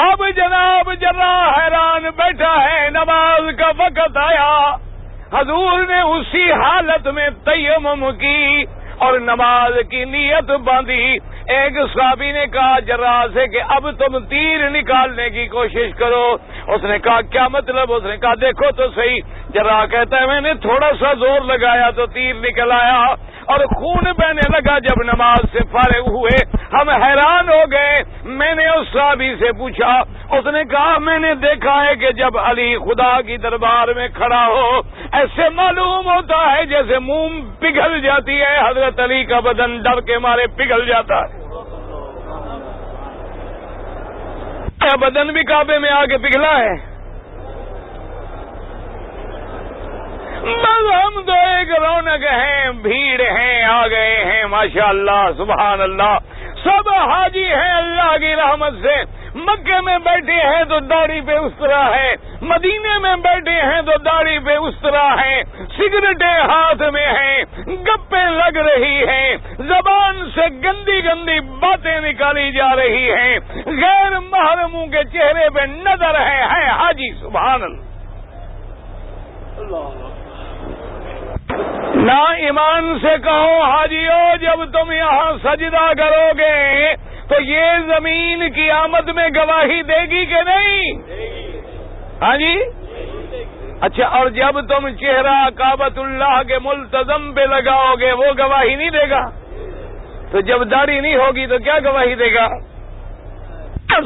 اب جناب جراح حیران بیٹھا ہے، نماز کا وقت آیا، حضور نے اسی حالت میں تیمم کی اور نماز کی نیت باندھی. ایک صحابی نے کہا جراح سے کہ اب تم تیر نکالنے کی کوشش کرو. اس نے کہا کیا مطلب؟ اس نے کہا دیکھو تو صحیح. جراح کہتا ہے میں نے تھوڑا سا زور لگایا تو تیر نکل آیا اور خون بہنے لگا. جب نماز سے فارغ ہوئے ہم حیران ہو گئے. میں نے اس صحابی سے پوچھا، اس نے کہا میں نے دیکھا ہے کہ جب علی خدا کی دربار میں کھڑا ہو ایسے معلوم ہوتا ہے جیسے موم پگھل جاتی ہے. حضرت علی کا بدن ڈر کے مارے پگھل جاتا ہے. بدن بھی کعبے میں آ کے پگھلا ہے. بس ہم تو ایک رونق ہیں، بھیڑ ہیں، آ گئے ہیں ماشاءاللہ سبحان اللہ. سب حاجی ہیں اللہ کی رحمت سے. مکے میں بیٹھے ہیں تو داڑھی پہ اس طرح ہے، مدینے میں بیٹھے ہیں تو داڑھی پہ اس طرح ہے، سگریٹیں ہاتھ میں ہیں، گپیں لگ رہی ہیں، زبان سے گندی گندی باتیں نکالی جا رہی ہیں، غیر محرموں کے چہرے پہ نظر ہے حاجی سبحان اللہ. نہ ایمان سے کہو حاجیو جب تم یہاں سجدہ کرو گے تو یہ زمین قیامت میں گواہی دے گی کہ نہیں؟ ہاں جی اچھا. اور جب تم چہرہ کعبۃ اللہ کے ملتزم پہ لگاؤ گے وہ گواہی نہیں دے گا؟ تو جب داڑھی نہیں ہوگی تو کیا گواہی دے گا؟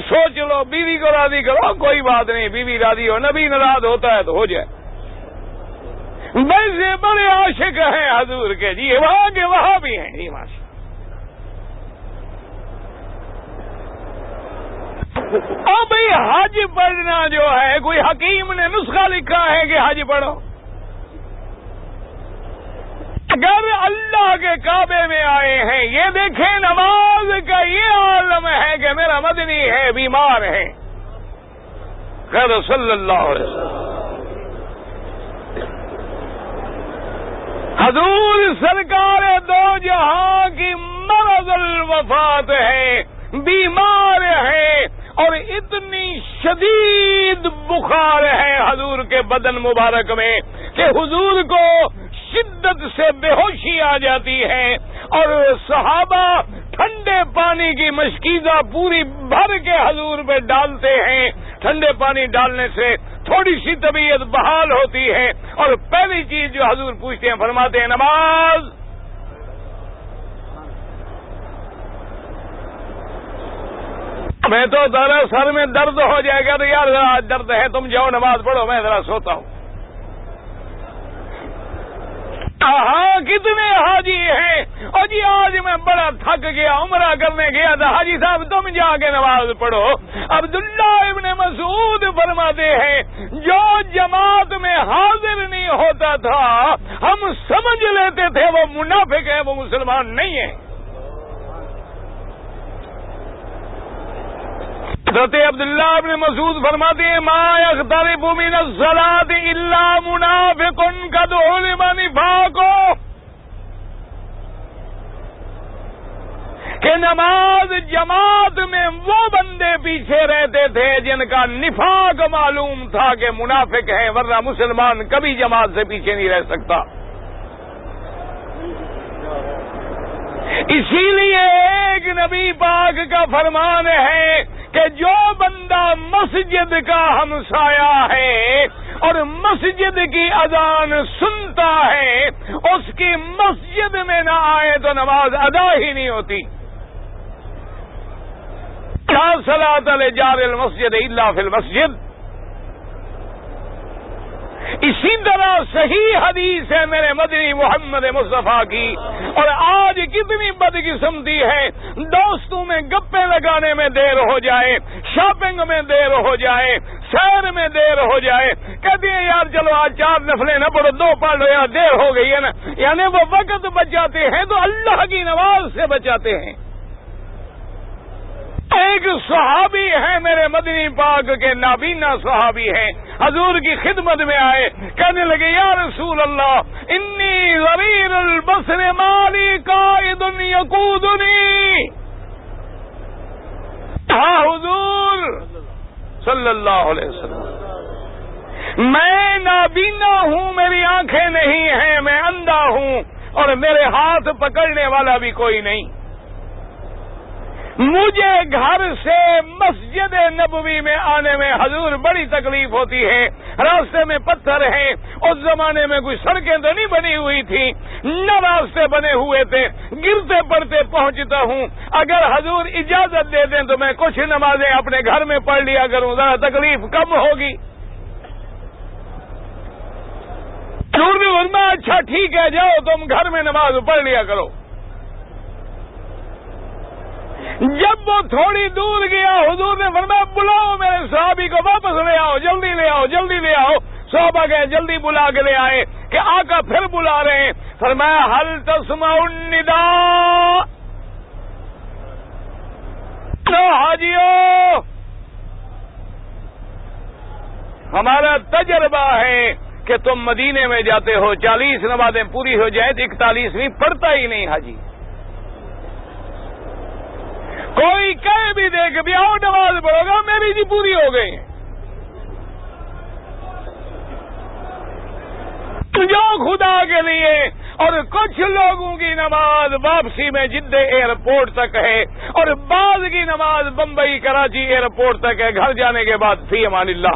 سوچ لو، بیوی کو راضی کرو، کوئی بات نہیں، بیوی راضی ہو، نبی ناراض ہوتا ہے تو ہو جائے۔ ویسے بڑے عاشق ہیں حضور کے جی، وہاں کے وہاں بھی ہیں جی ماشاء۔ اور بھائی حج پڑھنا جو ہے، کوئی حکیم نے نسخہ لکھا ہے کہ حج پڑھو؟ اگر اللہ کے کعبے میں آئے ہیں، یہ دیکھیں نماز کا یہ عالم ہے کہ میرا مدنی ہے، بیمار ہے، خیر صلی اللہ علیہ وسلم حضور سرکار دو جہاں کی مرض الوفات ہے، بیمار ہے، اور اتنی شدید بخار ہے حضور کے بدن مبارک میں کہ حضور کو شدت سے بے ہوشی آ جاتی ہے، اور صحابہ ٹھنڈے پانی کی مشکیزہ پوری بھر کے حضور پہ ڈالتے ہیں۔ ٹھنڈے پانی ڈالنے سے تھوڑی سی طبیعت بحال ہوتی ہے، اور پہلی چیز جو حضور پوچھتے ہیں، فرماتے ہیں نماز۔ میں تو ذرا سر میں درد ہو جائے گا تو یار ذرا درد ہے، تم جاؤ نماز پڑھو، میں ذرا سوتا ہوں۔ ہاں کتنے حاجی ہیں، اور جی آج میں بڑا تھک گیا، عمرہ کرنے گیا تھا، حاجی صاحب تم جا کے نماز پڑھو۔ عبداللہ ابن مسعود فرماتے ہیں جو جماعت میں حاضر نہیں ہوتا تھا ہم سمجھ لیتے تھے وہ منافق ہے، وہ مسلمان نہیں ہے۔ حضرت عبداللہ ابن مسعود فرماتے ہیں ما یقترب من الصلاۃ الا منافق قد علم نفاقہ، کہ نماز جماعت میں وہ بندے پیچھے رہتے تھے جن کا نفاق معلوم تھا کہ منافق ہیں، ورنہ مسلمان کبھی جماعت سے پیچھے نہیں رہ سکتا۔ اسی لیے ایک نبی پاک کا فرمان ہے کہ جو بندہ مسجد کا ہمسایہ ہے اور مسجد کی اذان سنتا ہے، اس کی مسجد میں نہ آئے تو نماز ادا ہی نہیں ہوتی۔ لا صلاۃ لجار المسجد الا فی المسجد۔ اسی طرح صحیح حدیث ہے میرے مدنی محمد مصطفیٰ کی، اور آج کتنی بدقسمتی ہے، دوستوں میں گپے لگانے میں دیر ہو جائے، شاپنگ میں دیر ہو جائے، سیر میں دیر ہو جائے، کہتے ہیں یار چلو آج 4 نفلیں نہ پڑھو، 2 پڑھ لو، یار دیر ہو گئی ہے نا، یعنی وہ وقت بچاتے ہیں تو اللہ کی نماز سے بچاتے ہیں۔ ایک صحابی ہے میرے مدنی پاک کے نابینا صحابی ہیں، حضور کی خدمت میں آئے، کہنے لگے یا رسول اللہ انی ضریر البصر مالی قائد یقودنی۔ ہاں حضور صلی اللہ علیہ وسلم، میں نابینا ہوں، میری آنکھیں نہیں ہیں، میں اندھا ہوں، اور میرے ہاتھ پکڑنے والا بھی کوئی نہیں۔ مجھے گھر سے مسجد نبوی میں آنے میں حضور بڑی تکلیف ہوتی ہے، راستے میں پتھر ہیں، اس زمانے میں کوئی سڑکیں تو نہیں بنی ہوئی تھی، نہ راستے بنے ہوئے تھے، گرتے پڑتے پہنچتا ہوں، اگر حضور اجازت دے دیں تو میں کچھ نمازیں اپنے گھر میں پڑھ لیا کروں، ذرا تکلیف کم ہوگی۔ حضور نے فرمایا اچھا ٹھیک ہے، جاؤ تم گھر میں نماز پڑھ لیا کرو۔ جب وہ تھوڑی دور گیا حضور نے فرمایا بلاؤ میرے صحابی کو، واپس لے آؤ، جلدی لے آؤ، جلدی لے آؤ۔ صحابہ گئے، جلدی بلا کے لے آئے کہ آقا پھر بلا رہے ہیں، فرمایا هل تسمع النداء، تو حاجیو ہمارا تجربہ ہے کہ تم مدینے میں جاتے ہو، 40 نمازیں پوری ہو جائیں تو 41ویں پڑھتا ہی نہیں حاجی۔ کوئی کہہ بھی دے کہ بھی آؤ نماز پڑھو گا، میری جی پوری ہو گئی۔ جو خدا کے لیے، اور کچھ لوگوں کی نماز واپسی میں جدہ ایئرپورٹ تک ہے، اور بعض کی نماز بمبئی کراچی ایئرپورٹ تک ہے، گھر جانے کے بعد فی امان اللہ۔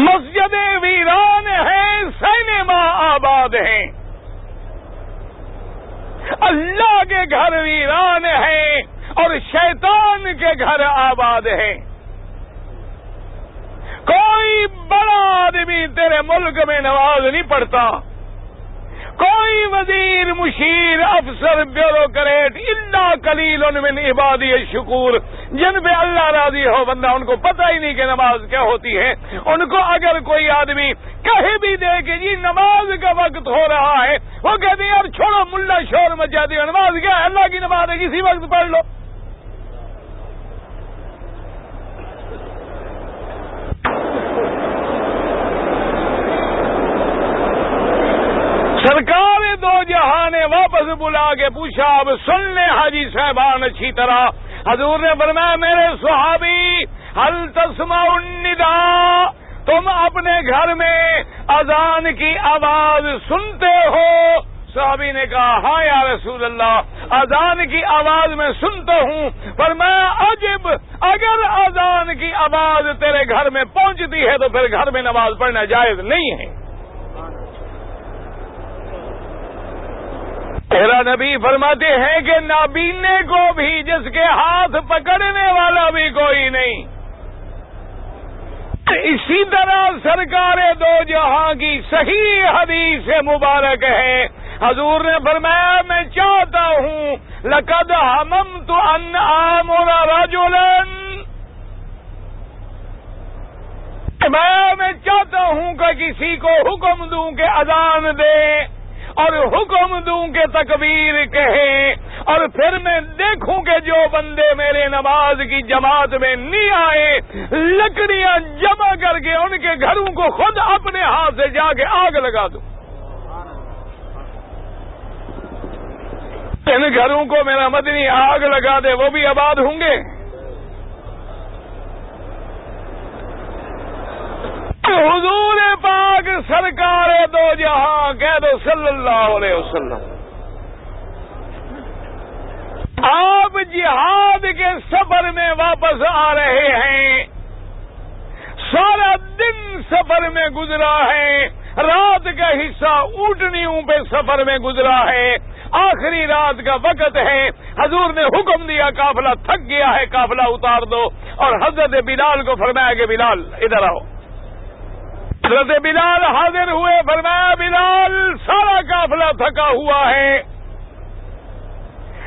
مسجدیں ویران ہیں، سینما آباد ہیں۔ اللہ کے گھر ویران ہیں اور شیطان کے گھر آباد ہیں۔ کوئی بڑا آدمی تیرے ملک میں نماز نہیں پڑھتا، کوئی وزیر، مشیر، افسر، بیوروکریٹ، الا قلیل من عبادی الشکور، جن پہ اللہ راضی ہو بندہ، ان کو پتہ ہی نہیں کہ نماز کیا ہوتی ہے۔ ان کو اگر کوئی آدمی کہہ بھی دے کہ جی نماز کا وقت ہو رہا ہے، وہ کہتے ہیں یار چھوڑو، ملا شور مچا دیا، نماز کیا ہے، اللہ کی نماز ہے، کسی وقت پڑھ لو۔ سرکار دو جہاں نے واپس بلا کے پوچھا، اب سن لیں حاجی صاحبان اچھی طرح۔ حضور نے فرمایا میرے صحابی، هل تسمع النداء، تم اپنے گھر میں اذان کی آواز سنتے ہو؟ صحابی نے کہا ہاں یا رسول اللہ، اذان کی آواز میں سنتا ہوں۔ فرمایا عجب، اگر اذان کی آواز تیرے گھر میں پہنچتی ہے تو پھر گھر میں نماز پڑھنا جائز نہیں ہے۔ تیرا نبی فرماتے ہیں کہ نابینے کو بھی، جس کے ہاتھ پکڑنے والا بھی کوئی نہیں۔ اسی طرح سرکار دو جہاں کی صحیح حدیث مبارک ہے، حضور نے فرمایا میں چاہتا ہوں لقد ہممت ان آمر رجلا، میں چاہتا ہوں کہ کسی کو حکم دوں کہ اذان دے اور حکم دوں کہ تکبیر کہیں، اور پھر میں دیکھوں کہ جو بندے میرے نماز کی جماعت میں نہیں آئے، لکڑیاں جمع کر کے ان کے گھروں کو خود اپنے ہاتھ سے جا کے آگ لگا دوں۔ ان گھروں کو میرا مدنی آگ لگا دے، وہ بھی آباد ہوں گے۔ حضور پاک سرکار دو جہاں کہہ دو صلی اللہ علیہ وسلم، آپ جہاد کے سفر میں واپس آ رہے ہیں، سارا دن سفر میں گزرا ہے، رات کا حصہ اونٹنیوں پہ سفر میں گزرا ہے، آخری رات کا وقت ہے، حضور نے حکم دیا قافلہ تھک گیا ہے، قافلہ اتار دو، اور حضرت بلال کو فرمایا کہ بلال ادھر آؤ۔ حضرت بلال حاضر ہوئے، فرمایا بلال سارا قافلہ تھکا ہوا ہے،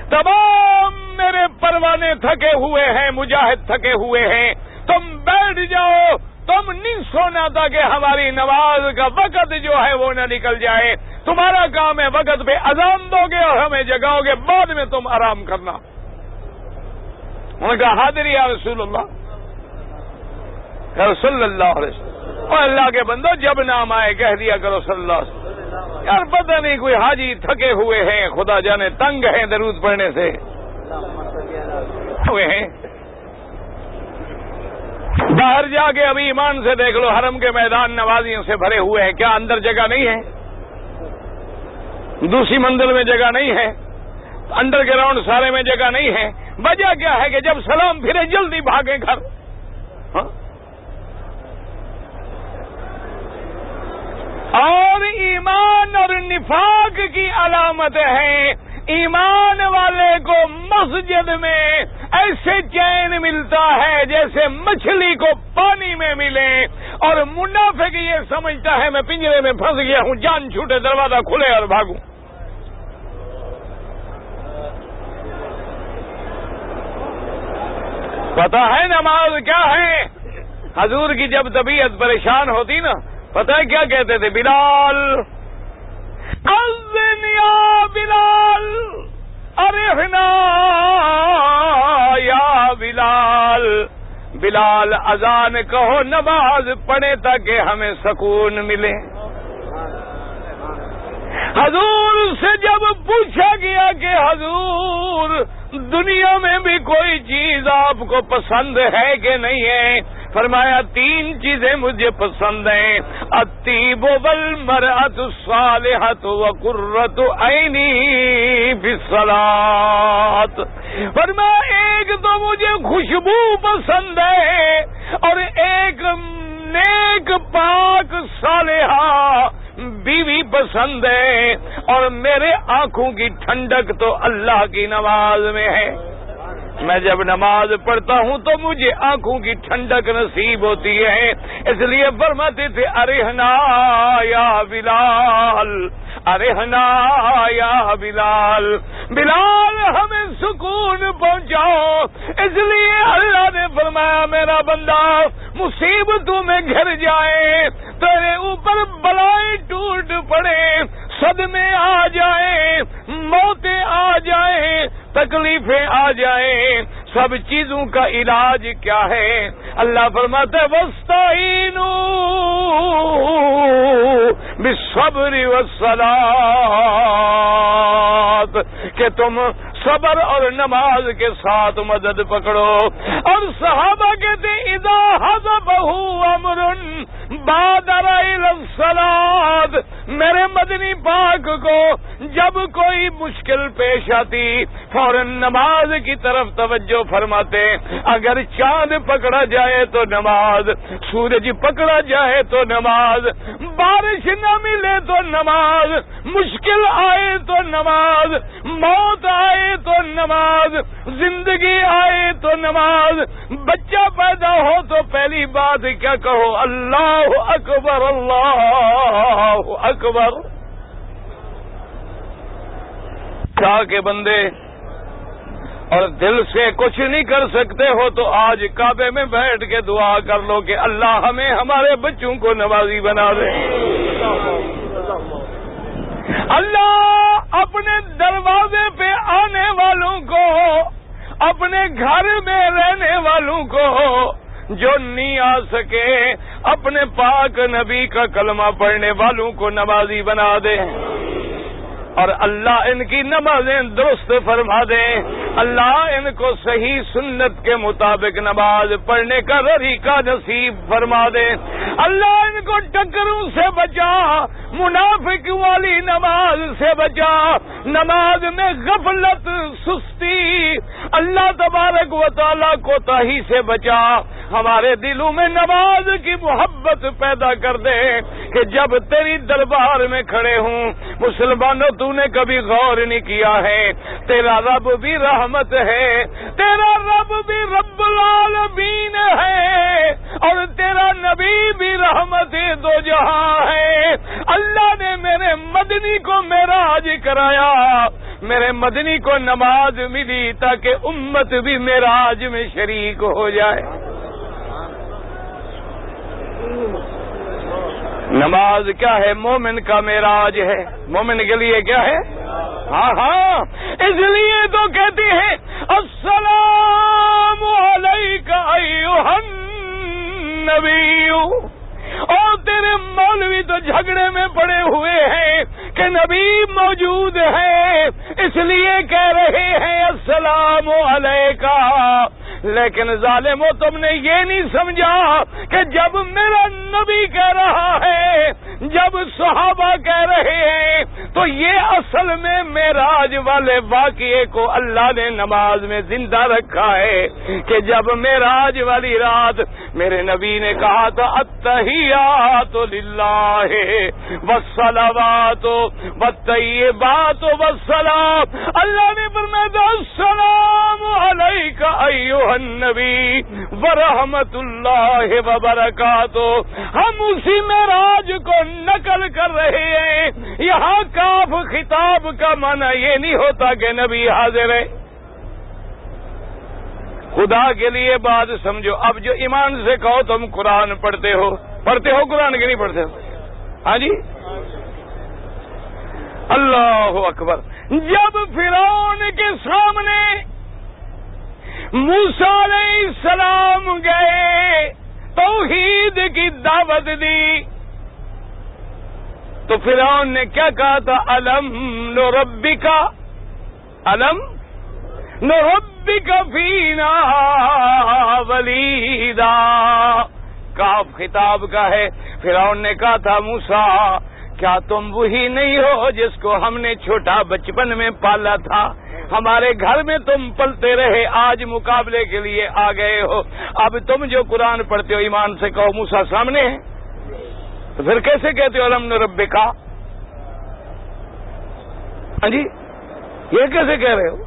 تمام میرے پروانے تھکے ہوئے ہیں، مجاہد تھکے ہوئے ہیں، تم بیٹھ جاؤ، تم نہیں سونا تھا کہ ہماری نماز کا وقت جو ہے وہ نہ نکل جائے، تمہارا کام ہے وقت پہ اذان دو گے اور ہمیں جگاؤ گے، بعد میں تم آرام کرنا۔ انہوں نے کہا حاضر یا رسول اللہ، صلی اللہ علیہ وسلم، اور اللہ کے بندو جب نام آئے کہہ دیا کرو صلی اللہ علیہ وسلم۔ یار پتہ نہیں کوئی حاجی تھکے ہوئے ہیں، خدا جانے تنگ ہیں درود پڑھنے سے ہوئے ہیں، باہر جا کے ابھی ایمان سے دیکھ لو، حرم کے میدان نمازیوں سے بھرے ہوئے ہیں، کیا اندر جگہ نہیں ہے؟ دوسری منزل میں جگہ نہیں ہے، انڈر گراؤنڈ سارے میں جگہ نہیں ہے، وجہ کیا ہے کہ جب سلام پھرے جلدی بھاگے گھر۔ اور ایمان اور نفاق کی علامت ہے، ایمان والے کو مسجد میں ایسے چین ملتا ہے جیسے مچھلی کو پانی میں ملے، اور منافق یہ سمجھتا ہے میں پنجرے میں پھنس گیا ہوں، جان چھوٹے دروازہ کھلے اور بھاگوں۔ پتہ ہے نماز کیا ہے؟ حضور کی جب طبیعت پریشان ہوتی نا، پتہ ہے کیا کہتے تھے؟ بلال اذن یا بلال، ارحنا یا بلال، بلال اذان کہو، نماز پڑھے تاکہ ہمیں سکون ملے۔ حضور سے جب پوچھا گیا کہ حضور دنیا میں بھی کوئی چیز آپ کو پسند ہے کہ نہیں ہے؟ فرمایا 3 چیزیں مجھے پسند ہیں، الطیب والمرأۃ الصالحۃ وقرۃ عینی فی الصلاۃ۔ فرمایا ایک تو مجھے خوشبو پسند ہے، اور ایک نیک پاک صالحہ بیوی پسند ہے، اور میرے آنکھوں کی ٹھنڈک تو اللہ کی نماز میں ہے۔ میں جب نماز پڑھتا ہوں تو مجھے آنکھوں کی ٹھنڈک نصیب ہوتی ہے، اس لیے فرماتے تھے ارحنا یا بلال، ارحنا یا بلال، بلال ہمیں سکون پہنچاؤ۔ اس لیے اللہ نے فرمایا میرا بندہ مصیبتوں میں گھر جائے، تیرے اوپر بلائیں ٹوٹ پڑے، صدمے آ جائیں، موتیں آ جائیں، تکلیفیں آ جائیں، سب چیزوں کا علاج کیا ہے؟ اللہ فرماتا ہے وَاسْتَعِینُوا بِالصَّبْرِ وَالصَّلَاةِ، کہ تم صبر اور نماز کے ساتھ مدد پکڑو۔ اور صحابہ کہتے اذا حضبہ امر بادر الی الصلاۃ، میرے مدنی پاک کو جب کوئی مشکل پیش آتی فوراً نماز کی طرف توجہ فرماتے۔ اگر چاند پکڑا جائے تو نماز، سورج پکڑا جائے تو نماز، بارش نہ ملے تو نماز، مشکل آئے تو نماز، موت آئے تو نماز، زندگی آئے تو نماز، بچہ پیدا ہو تو پہلی بات کیا کہو؟ اللہ اکبر، اللہ اکبر۔ چاہ کے بندے اور دل سے کچھ نہیں کر سکتے ہو تو آج کعبے میں بیٹھ کے دعا کر لو کہ اللہ ہمیں ہمارے بچوں کو نمازی بنا دے۔ اللہ اپنے دروازے پہ آنے والوں کو، اپنے گھر میں رہنے والوں کو جو نہیں آ سکے، اپنے پاک نبی کا کلمہ پڑھنے والوں کو نمازی بنا دے، اور اللہ ان کی نمازیں درست فرما دے۔ اللہ ان کو صحیح سنت کے مطابق نماز پڑھنے کا طریقہ نصیب فرما دے۔ اللہ ان کو ٹکروں سے بچا، منافق والی نماز سے بچا، نماز میں غفلت، سستی، اللہ تبارک و تعالیٰ کوتاہی سے بچا۔ ہمارے دلوں میں نماز کی محبت پیدا کر دے کہ جب تیری دربار میں کھڑے ہوں مسلمانوں تو نے کبھی غور نہیں کیا ہے تیرا رب بھی رحمت ہے، تیرا رب بھی رب العالمین ہے، اور تیرا نبی بھی رحمت دو جہاں ہے۔ اللہ نے میرے مدنی کو معراج کرایا، میرے مدنی کو نماز ملی تاکہ امت بھی معراج میں شریک ہو جائے۔ نماز کیا ہے؟ مومن کا معراج ہے۔ مومن کے لیے کیا ہے؟ ہاں، اس لیے تو کہتے ہیں السلام علیک ایھا النبی، اور تیرے مولوی تو جھگڑے میں پڑے ہوئے ہیں کہ نبی موجود ہے اس لیے کہہ رہے ہیں السلام علیکہ، لیکن ظالمو تم نے یہ نہیں سمجھا کہ جب میرا نبی کہہ رہا ہے، جب صحابہ کہہ رہے ہیں، تو یہ اصل میں معراج والے واقعے کو اللہ نے نماز میں زندہ رکھا ہے کہ جب معراج والی رات میرے نبی نے کہا تھا التحیات للہ والصلوات والطیبات والسلام، اللہ نے فرمایا السلام علیک ایھا النبی ورحمت اللہ وبرکاتہ۔ ہم اسی معراج کو نقل کر رہے ہیں۔ یہاں کاف خطاب کا معنی یہ نہیں ہوتا کہ نبی حاضر ہے۔ خدا کے لیے بات سمجھو، اب جو ایمان سے کہو تم قرآن پڑھتے ہو قرآن کے نہیں پڑھتے ہو؟ ہاں جی، اللہ اکبر۔ جب فرعون کے سامنے موسیٰ علیہ السلام گئے، توحید کی دعوت دی، تو فرعون نے کیا کہا تھا؟ الم نربک فینا ولیدا۔ کاف خطاب کا ہے۔ فرعون نے کہا تھا موسیٰ کیا تم وہی نہیں ہو جس کو ہم نے چھوٹا بچپن میں پالا تھا؟ ہمارے گھر میں تم پلتے رہے، آج مقابلے کے لیے آ گئے ہو۔ اب تم جو قرآن پڑھتے ہو ایمان سے کہو موسیٰ سامنے ہے؟ تو پھر کیسے کہتے ہو الم نربکا؟ ہاں جی، یہ کیسے کہہ رہے ہو؟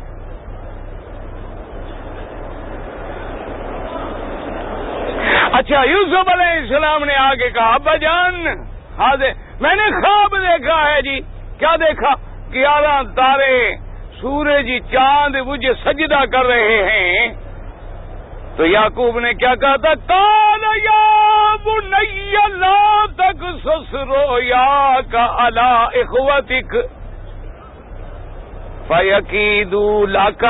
اچھا، یوسف علیہ السلام نے آگے کہا ابا جان حاضر میں نے خواب دیکھا ہے جی۔ کیا دیکھا؟ 11 تارے، سورج، چاند مجھے سجدہ کر رہے ہیں۔ تو یعقوب نے کیا کہا تھا؟ قال یا بنی لا تقصص رؤیاک علی اخوتک فیکیدوا لک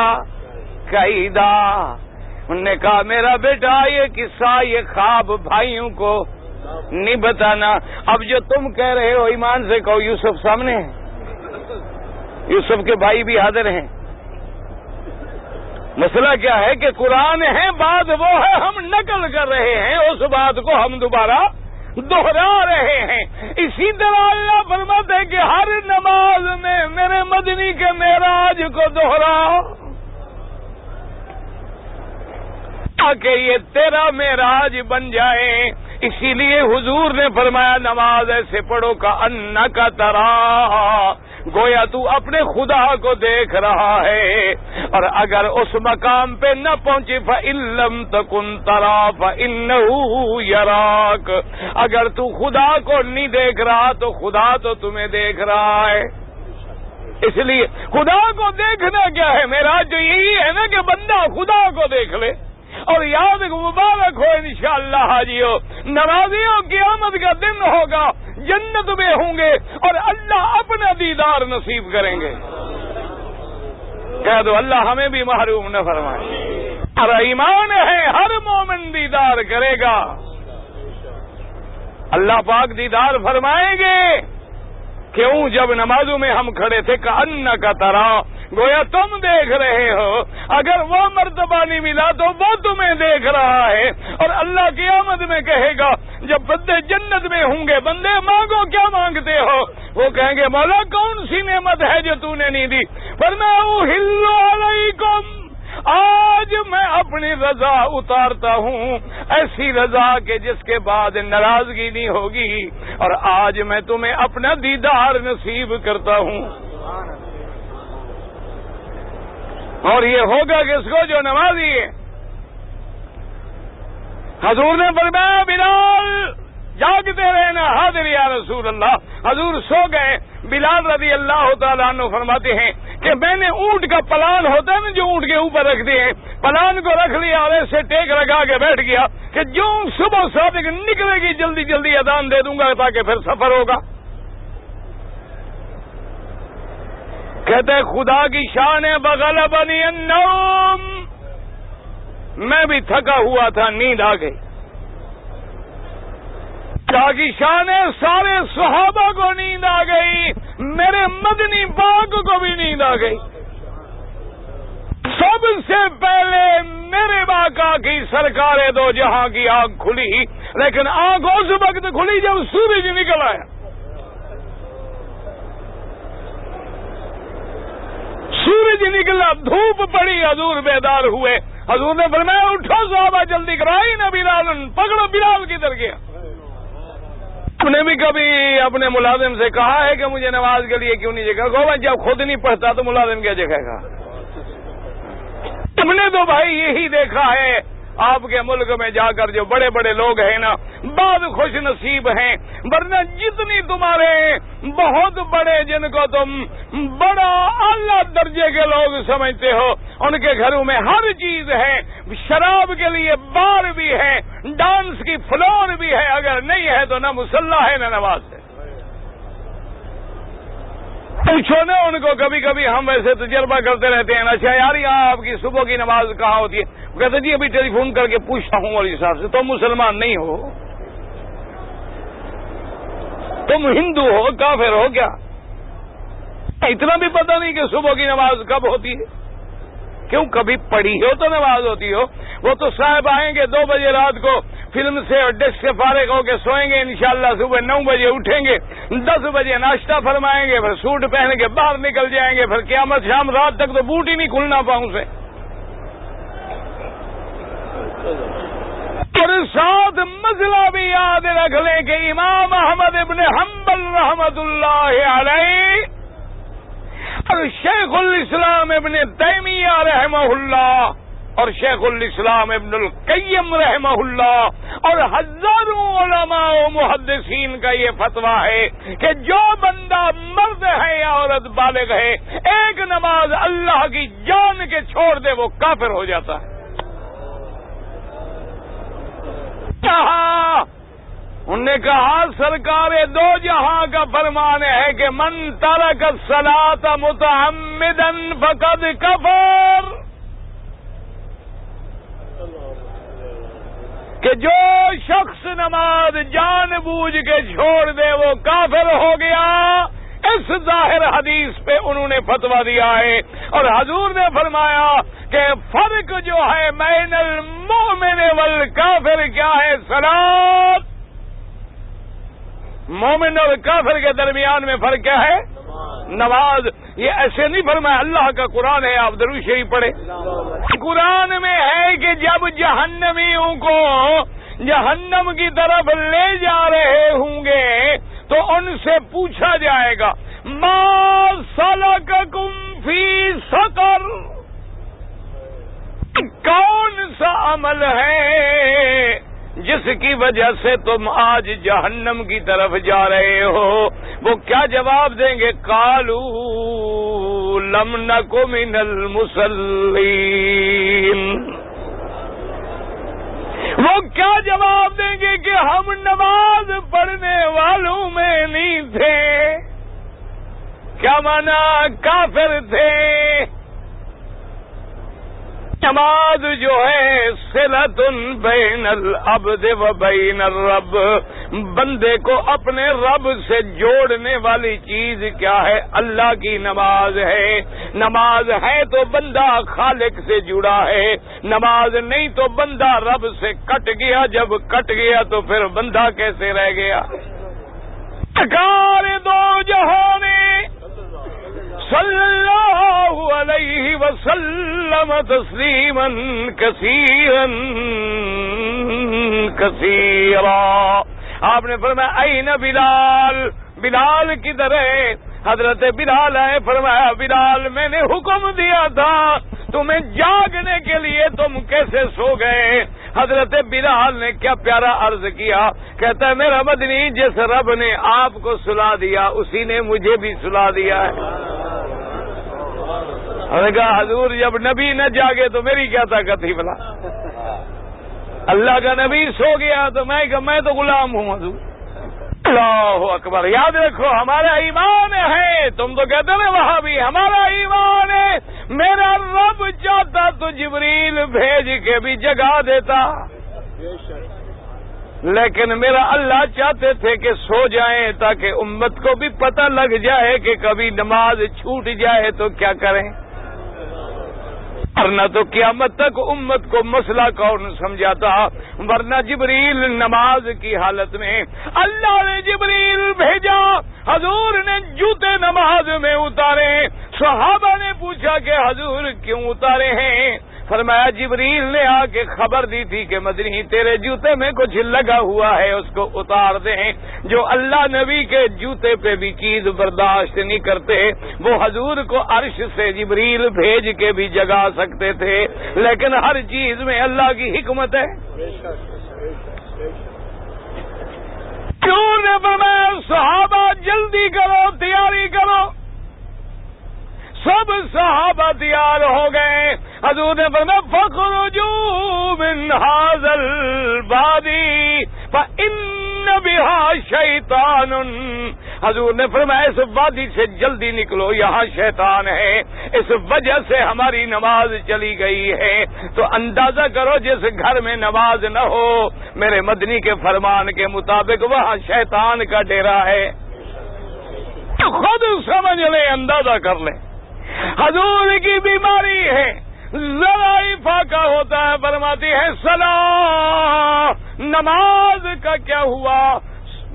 کیدا۔ انہوں نے کہا میرا بیٹا یہ قصہ، یہ خواب بھائیوں کو نہیں بتانا۔ اب جو تم کہہ رہے ہو ایمان سے کہو یوسف سامنے ہے، یوسف کے بھائی بھی حاضر ہیں۔ مسئلہ کیا ہے کہ قرآن ہے، بات وہ ہے، ہم نقل کر رہے ہیں، اس بات کو ہم دوبارہ دوہرا رہے ہیں۔ اسی طرح اللہ فرماتے ہیں کہ ہر نماز میں میرے مدنی کے معراج کو دوہراؤ تاکہ یہ تیرا معراج بن جائے۔ اسی لیے حضور نے فرمایا نماز ایسے پڑھو کا انا کا ترا، گویا تو اپنے خدا کو دیکھ رہا ہے، اور اگر اس مقام پہ نہ پہنچی فَإِن لَّمْ تَكُن تَرَىٰ فَإِنَّهُ يَرَاكَ، اگر تو خدا کو نہیں دیکھ رہا تو خدا تو تمہیں دیکھ رہا ہے۔ اس لیے خدا کو دیکھنا کیا ہے؟ معراج جو یہی ہے نا کہ بندہ خدا کو دیکھ لے۔ اور یاد مبارک ہو انشاءاللہ حاجیو، نمازیوں قیامت کا دن ہوگا، جنت میں ہوں گے اور اللہ اپنا دیدار نصیب کریں گے۔ کہہ دو اللہ ہمیں بھی محروم نہ فرمائے۔ اور ایمان ہے ہر مومن دیدار کرے گا، اللہ پاک دیدار فرمائیں گے۔ کیوں؟ جب نمازوں میں ہم کھڑے تھے کأنک ترا، گویا تم دیکھ رہے ہو، اگر وہ مرتبہ نہیں ملا تو وہ تمہیں دیکھ رہا ہے۔ اور اللہ قیامت میں کہے گا جب بندے جنت میں ہوں گے، بندے مانگو کیا مانگتے ہو؟ وہ کہیں گے مولا کون سی نعمت ہے جو تو نے نہیں دی؟ فرمایا احل علیکم، آج میں اپنی رضا اتارتا ہوں، ایسی رضا کہ جس کے بعد ناراضگی نہیں ہوگی، اور آج میں تمہیں اپنا دیدار نصیب کرتا ہوں۔ اور یہ ہوگا کس کو؟ جو نمازی ہے۔ حضور نے فرمایا بلال جاگتے رہنا، حاضر یا رسول اللہ۔ حضور سو گئے۔ بلال رضی اللہ تعالیٰ عنہ فرماتے ہیں کہ میں نے اونٹ کا پلان ہوتا ہے نا جو اونٹ کے اوپر رکھتے ہیں، پلان کو رکھ لیا اور ایسے ٹیک لگا کے بیٹھ گیا کہ جو صبح صادق نکلے گی جلدی جلدی اذان دے دوں گا تاکہ پھر سفر ہوگا۔ کہتے ہیں خدا کی شان ہے بغلبنی النوم، میں بھی تھکا ہوا تھا، نیند آ گئی۔ خدا کی شان ہے سارے صحابہ کو نیند آ گئی، میرے مدنی پاک کو بھی نیند آ گئی۔ سب سے پہلے میرے آقا کی سرکار دو جہاں کی آنکھ کھلی، لیکن آنکھ اس وقت کھلی جب سورج نکل آیا۔ سورج نکلا، دھوپ پڑی، حضور بیدار ہوئے۔ حضور نے فرمایا اٹھو صحابہ جلدی کرائی نہ بلال، پکڑو بلال کدھر گیا۔ آپ نے بھی کبھی اپنے ملازم سے کہا ہے کہ مجھے نماز کے لیے کیوں نہیں جگہ؟ گوبا جب خود نہیں پڑھتا تو ملازم کیا جگہ گا؟ تم نے تو بھائی یہی دیکھا ہے آپ کے ملک میں جا کر جو بڑے بڑے لوگ ہیں نا، بعض خوش نصیب ہیں، ورنہ جتنی تمہارے بہت بڑے جن کو تم بڑا اعلیٰ درجے کے لوگ سمجھتے ہو، ان کے گھروں میں ہر چیز ہے، شراب کے لیے بار بھی ہے، ڈانس کی فلور بھی ہے، اگر نہیں ہے تو نہ مصلی ہے نہ نماز ہے۔ پوچھو نا ان کو، کبھی کبھی ہم ویسے تجربہ کرتے رہتے ہیں، اچھا یار یہاں آپ کی صبح کی نماز کہاں ہوتی ہے؟ وہ کہتے جی ابھی ٹیلی فون کر کے پوچھتا ہوں، اور حساب سے تم مسلمان نہیں ہو، تم ہندو ہو، کافر ہو کیا؟ اتنا بھی پتہ نہیں کہ صبح کی نماز کب ہوتی ہے؟ کیوں کبھی پڑھی ہو تو نماز ہوتی ہو؟ وہ تو صاحب آئیں گے 2 بجے رات کو فلم سے اور ڈیسک سے فارغ ہو کے سوئیں گے، انشاءاللہ صبح 9 بجے اٹھیں گے، 10 بجے ناشتہ فرمائیں گے، پھر سوٹ پہن کے باہر نکل جائیں گے، پھر قیامت شام رات تک تو بوٹ ہی نہیں کھلنا پاؤں سے۔ اور ساتھ مسئلہ بھی یاد رکھ لیں کہ امام احمد ابن حنبل رحمت اللہ علیہ اور شیخ الاسلام ابن تیمیہ رحمہ اللہ اور شیخ الاسلام ابن القیم رحمہ اللہ اور ہزاروں علماء و محدثین کا یہ فتویٰ ہے کہ جو بندہ مرد ہے یا عورت بالغ ہے ایک نماز اللہ کی جان کے چھوڑ دے وہ کافر ہو جاتا ہے. انہوں نے کہا سرکار دو جہاں کا فرمان ہے کہ من ترک الصلاۃ متعمدا فقد کفر، کہ جو شخص نماز جان بوجھ کے چھوڑ دے وہ کافر ہو گیا. اس ظاہر حدیث پہ انہوں نے فتویٰ دیا ہے اور حضور نے فرمایا کہ فرق جو ہے بین المؤمن والکافر کیا ہے؟ صلاۃ. مومن اور کافر کے درمیان میں فرق کیا ہے؟ نماز. یہ ایسے نہیں فرمایا، اللہ کا قرآن ہے، آپ درود شریف پڑھیں. قرآن میں ہے کہ جب جہنمیوں کو جہنم کی طرف لے جا رہے ہوں گے تو ان سے پوچھا جائے گا ما سلککم فی سقر، کون سا عمل ہے جس کی وجہ سے تم آج جہنم کی طرف جا رہے ہو؟ وہ کیا جواب دیں گے؟ قالوا لم نک من المصلین. وہ کیا جواب دیں گے کہ ہم نماز پڑھنے والوں میں نہیں تھے. کیا مانا؟ کافر تھے. نماز جو ہے صلۃ بین العبد و بین الرب، بندے کو اپنے رب سے جوڑنے والی چیز کیا ہے؟ اللہ کی نماز ہے. نماز ہے تو بندہ خالق سے جڑا ہے، نماز نہیں تو بندہ رب سے کٹ گیا. جب کٹ گیا تو پھر بندہ کیسے رہ گیا؟ سرکار دو جہاں صلی اللہ علیہ وسلم تسلیما کثیرا کثیرا. آپ نے فرمایا این بلال، بلال کدھر ہے؟ حضرت بلال آئے. فرمایا بلال میں نے حکم دیا تھا تمہیں جاگنے کے لیے، تم کیسے سو گئے؟ حضرت بلال نے کیا پیارا عرض کیا، کہتا ہے میرا مدنی جس رب نے آپ کو سلا دیا اسی نے مجھے بھی سلا دیا ہے. اور نے کہا حضور جب نبی نہ جاگے تو میری کیا طاقت تھی بھلا؟ اللہ کا نبی سو گیا تو میں تو غلام ہوں حضور. اللہ اکبر. یاد رکھو ہمارا ایمان ہے. تم تو کہتے نا وہاں بھی ہمارا ایمان ہے. میرا رب چاہتا تو جبریل بھیج کے بھی جگا دیتا، لیکن میرا اللہ چاہتے تھے کہ سو جائیں تاکہ امت کو بھی پتہ لگ جائے کہ کبھی نماز چھوٹ جائے تو کیا کریں. ورنہ تو قیامت تک امت کو مسئلہ کون سمجھاتا. ورنہ جبریل نماز کی حالت میں اللہ نے جبریل بھیجا، حضور نے جوتے نماز میں اتارے. صحابہ نے پوچھا کہ حضور کیوں اتارے ہیں؟ فرمایا جبریل نے آ کے خبر دی تھی کہ مدنی تیرے جوتے میں کچھ لگا ہوا ہے، اس کو اتار دیں. جو اللہ نبی کے جوتے پہ بھی چیز برداشت نہیں کرتے وہ حضور کو عرش سے جبریل بھیج کے بھی جگا سکتے تھے، لیکن ہر چیز میں اللہ کی حکمت ہے. کیوں نے فرمایا صحابہ جلدی کرو، تیاری کرو. سب صحابہ تیار ہو گئے. حضور نے فرمایا فخرجوا من هذا الوادی فإن بها شیطان. حضور نے فرمایا اس وادی سے جلدی نکلو، یہاں شیطان ہے. اس وجہ سے ہماری نماز چلی گئی ہے. تو اندازہ کرو جس گھر میں نماز نہ ہو میرے مدنی کے فرمان کے مطابق وہاں شیطان کا ڈیرا ہے. خود سمجھ لیں، اندازہ کر لیں. حضور کی بیماری ہے، ذرا ہی فاقہ ہوتا ہے. فرماتی ہے صلاح، نماز کا کیا ہوا؟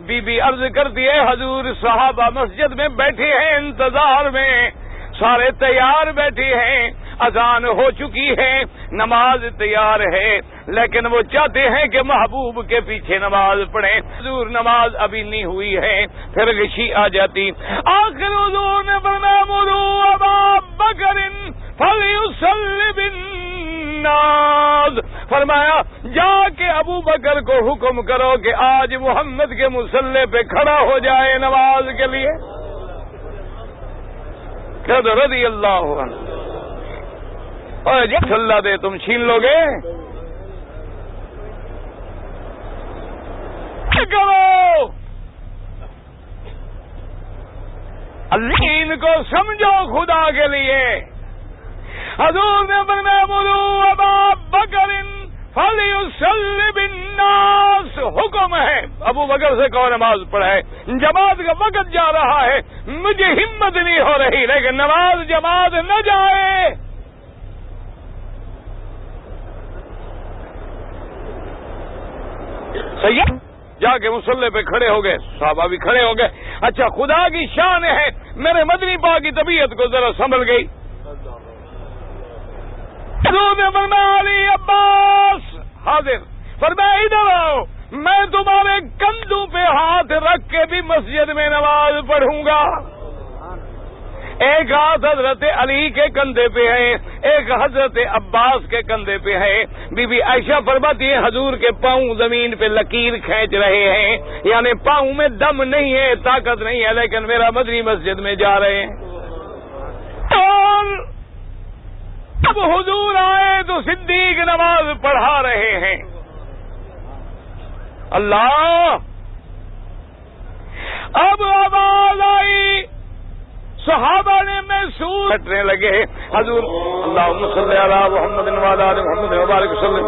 بی بی عرض کرتی ہے حضور صحابہ مسجد میں بیٹھے ہیں انتظار میں، سارے تیار بیٹھے ہیں. اذان ہو چکی ہے، نماز تیار ہے، لیکن وہ چاہتے ہیں کہ محبوب کے پیچھے نماز پڑھیں۔ حضور نماز ابھی نہیں ہوئی ہے، پھر غشی آ جاتی۔ آخر حضور نے فرمایا مروا ابا بکر فلیصلی بالناس، فرمایا جا کے ابو بکر کو حکم کرو کہ آج محمد کے مصلی پہ کھڑا ہو جائے نماز کے لیے۔ رضی اللہ عنہ، اور جب اللہ دے تم چھین لو گے کرو، اللہ کو سمجھو خدا کے لیے۔ حضور نے فرمایا مروا ابا بکر فلیصلی بالناس، حکم ہے ابو بکر سے کہو نماز پڑھائے، جماعت کا وقت جا رہا ہے، مجھے ہمت نہیں ہو رہی لیکن نماز جماعت نہ جائے۔ صحیح، جا کے مصلی پہ کھڑے ہو گئے، صحابہ بھی کھڑے ہو گئے۔ اچھا خدا کی شان ہے، میرے مدنی پاک کی طبیعت کو ذرا سنبھل گئی۔ حضور نے فرمایا علی عباس حاضر، فرمایا ادھر آؤ، میں تمہارے کندھوں پہ ہاتھ رکھ کے بھی مسجد میں نماز پڑھوں گا۔ ایک ہاتھ حضرت علی کے کندھے پہ ہے، ایک حضرت عباس کے کندھے پہ ہے۔ بی بی عائشہ فرماتی ہے حضور کے پاؤں زمین پہ لکیر کھینچ رہے ہیں، یعنی پاؤں میں دم نہیں ہے، طاقت نہیں ہے، لیکن میرا مدنی مسجد میں جا رہے ہیں۔ اور اب حضور آئے تو صدیق نماز پڑھا رہے ہیں۔ اللہ، اب آواز آئی، صحابہ نے محسوس کرنے لگے، حضور اللہم صلی علی محمد وعلی آل محمد وبارک وسلم۔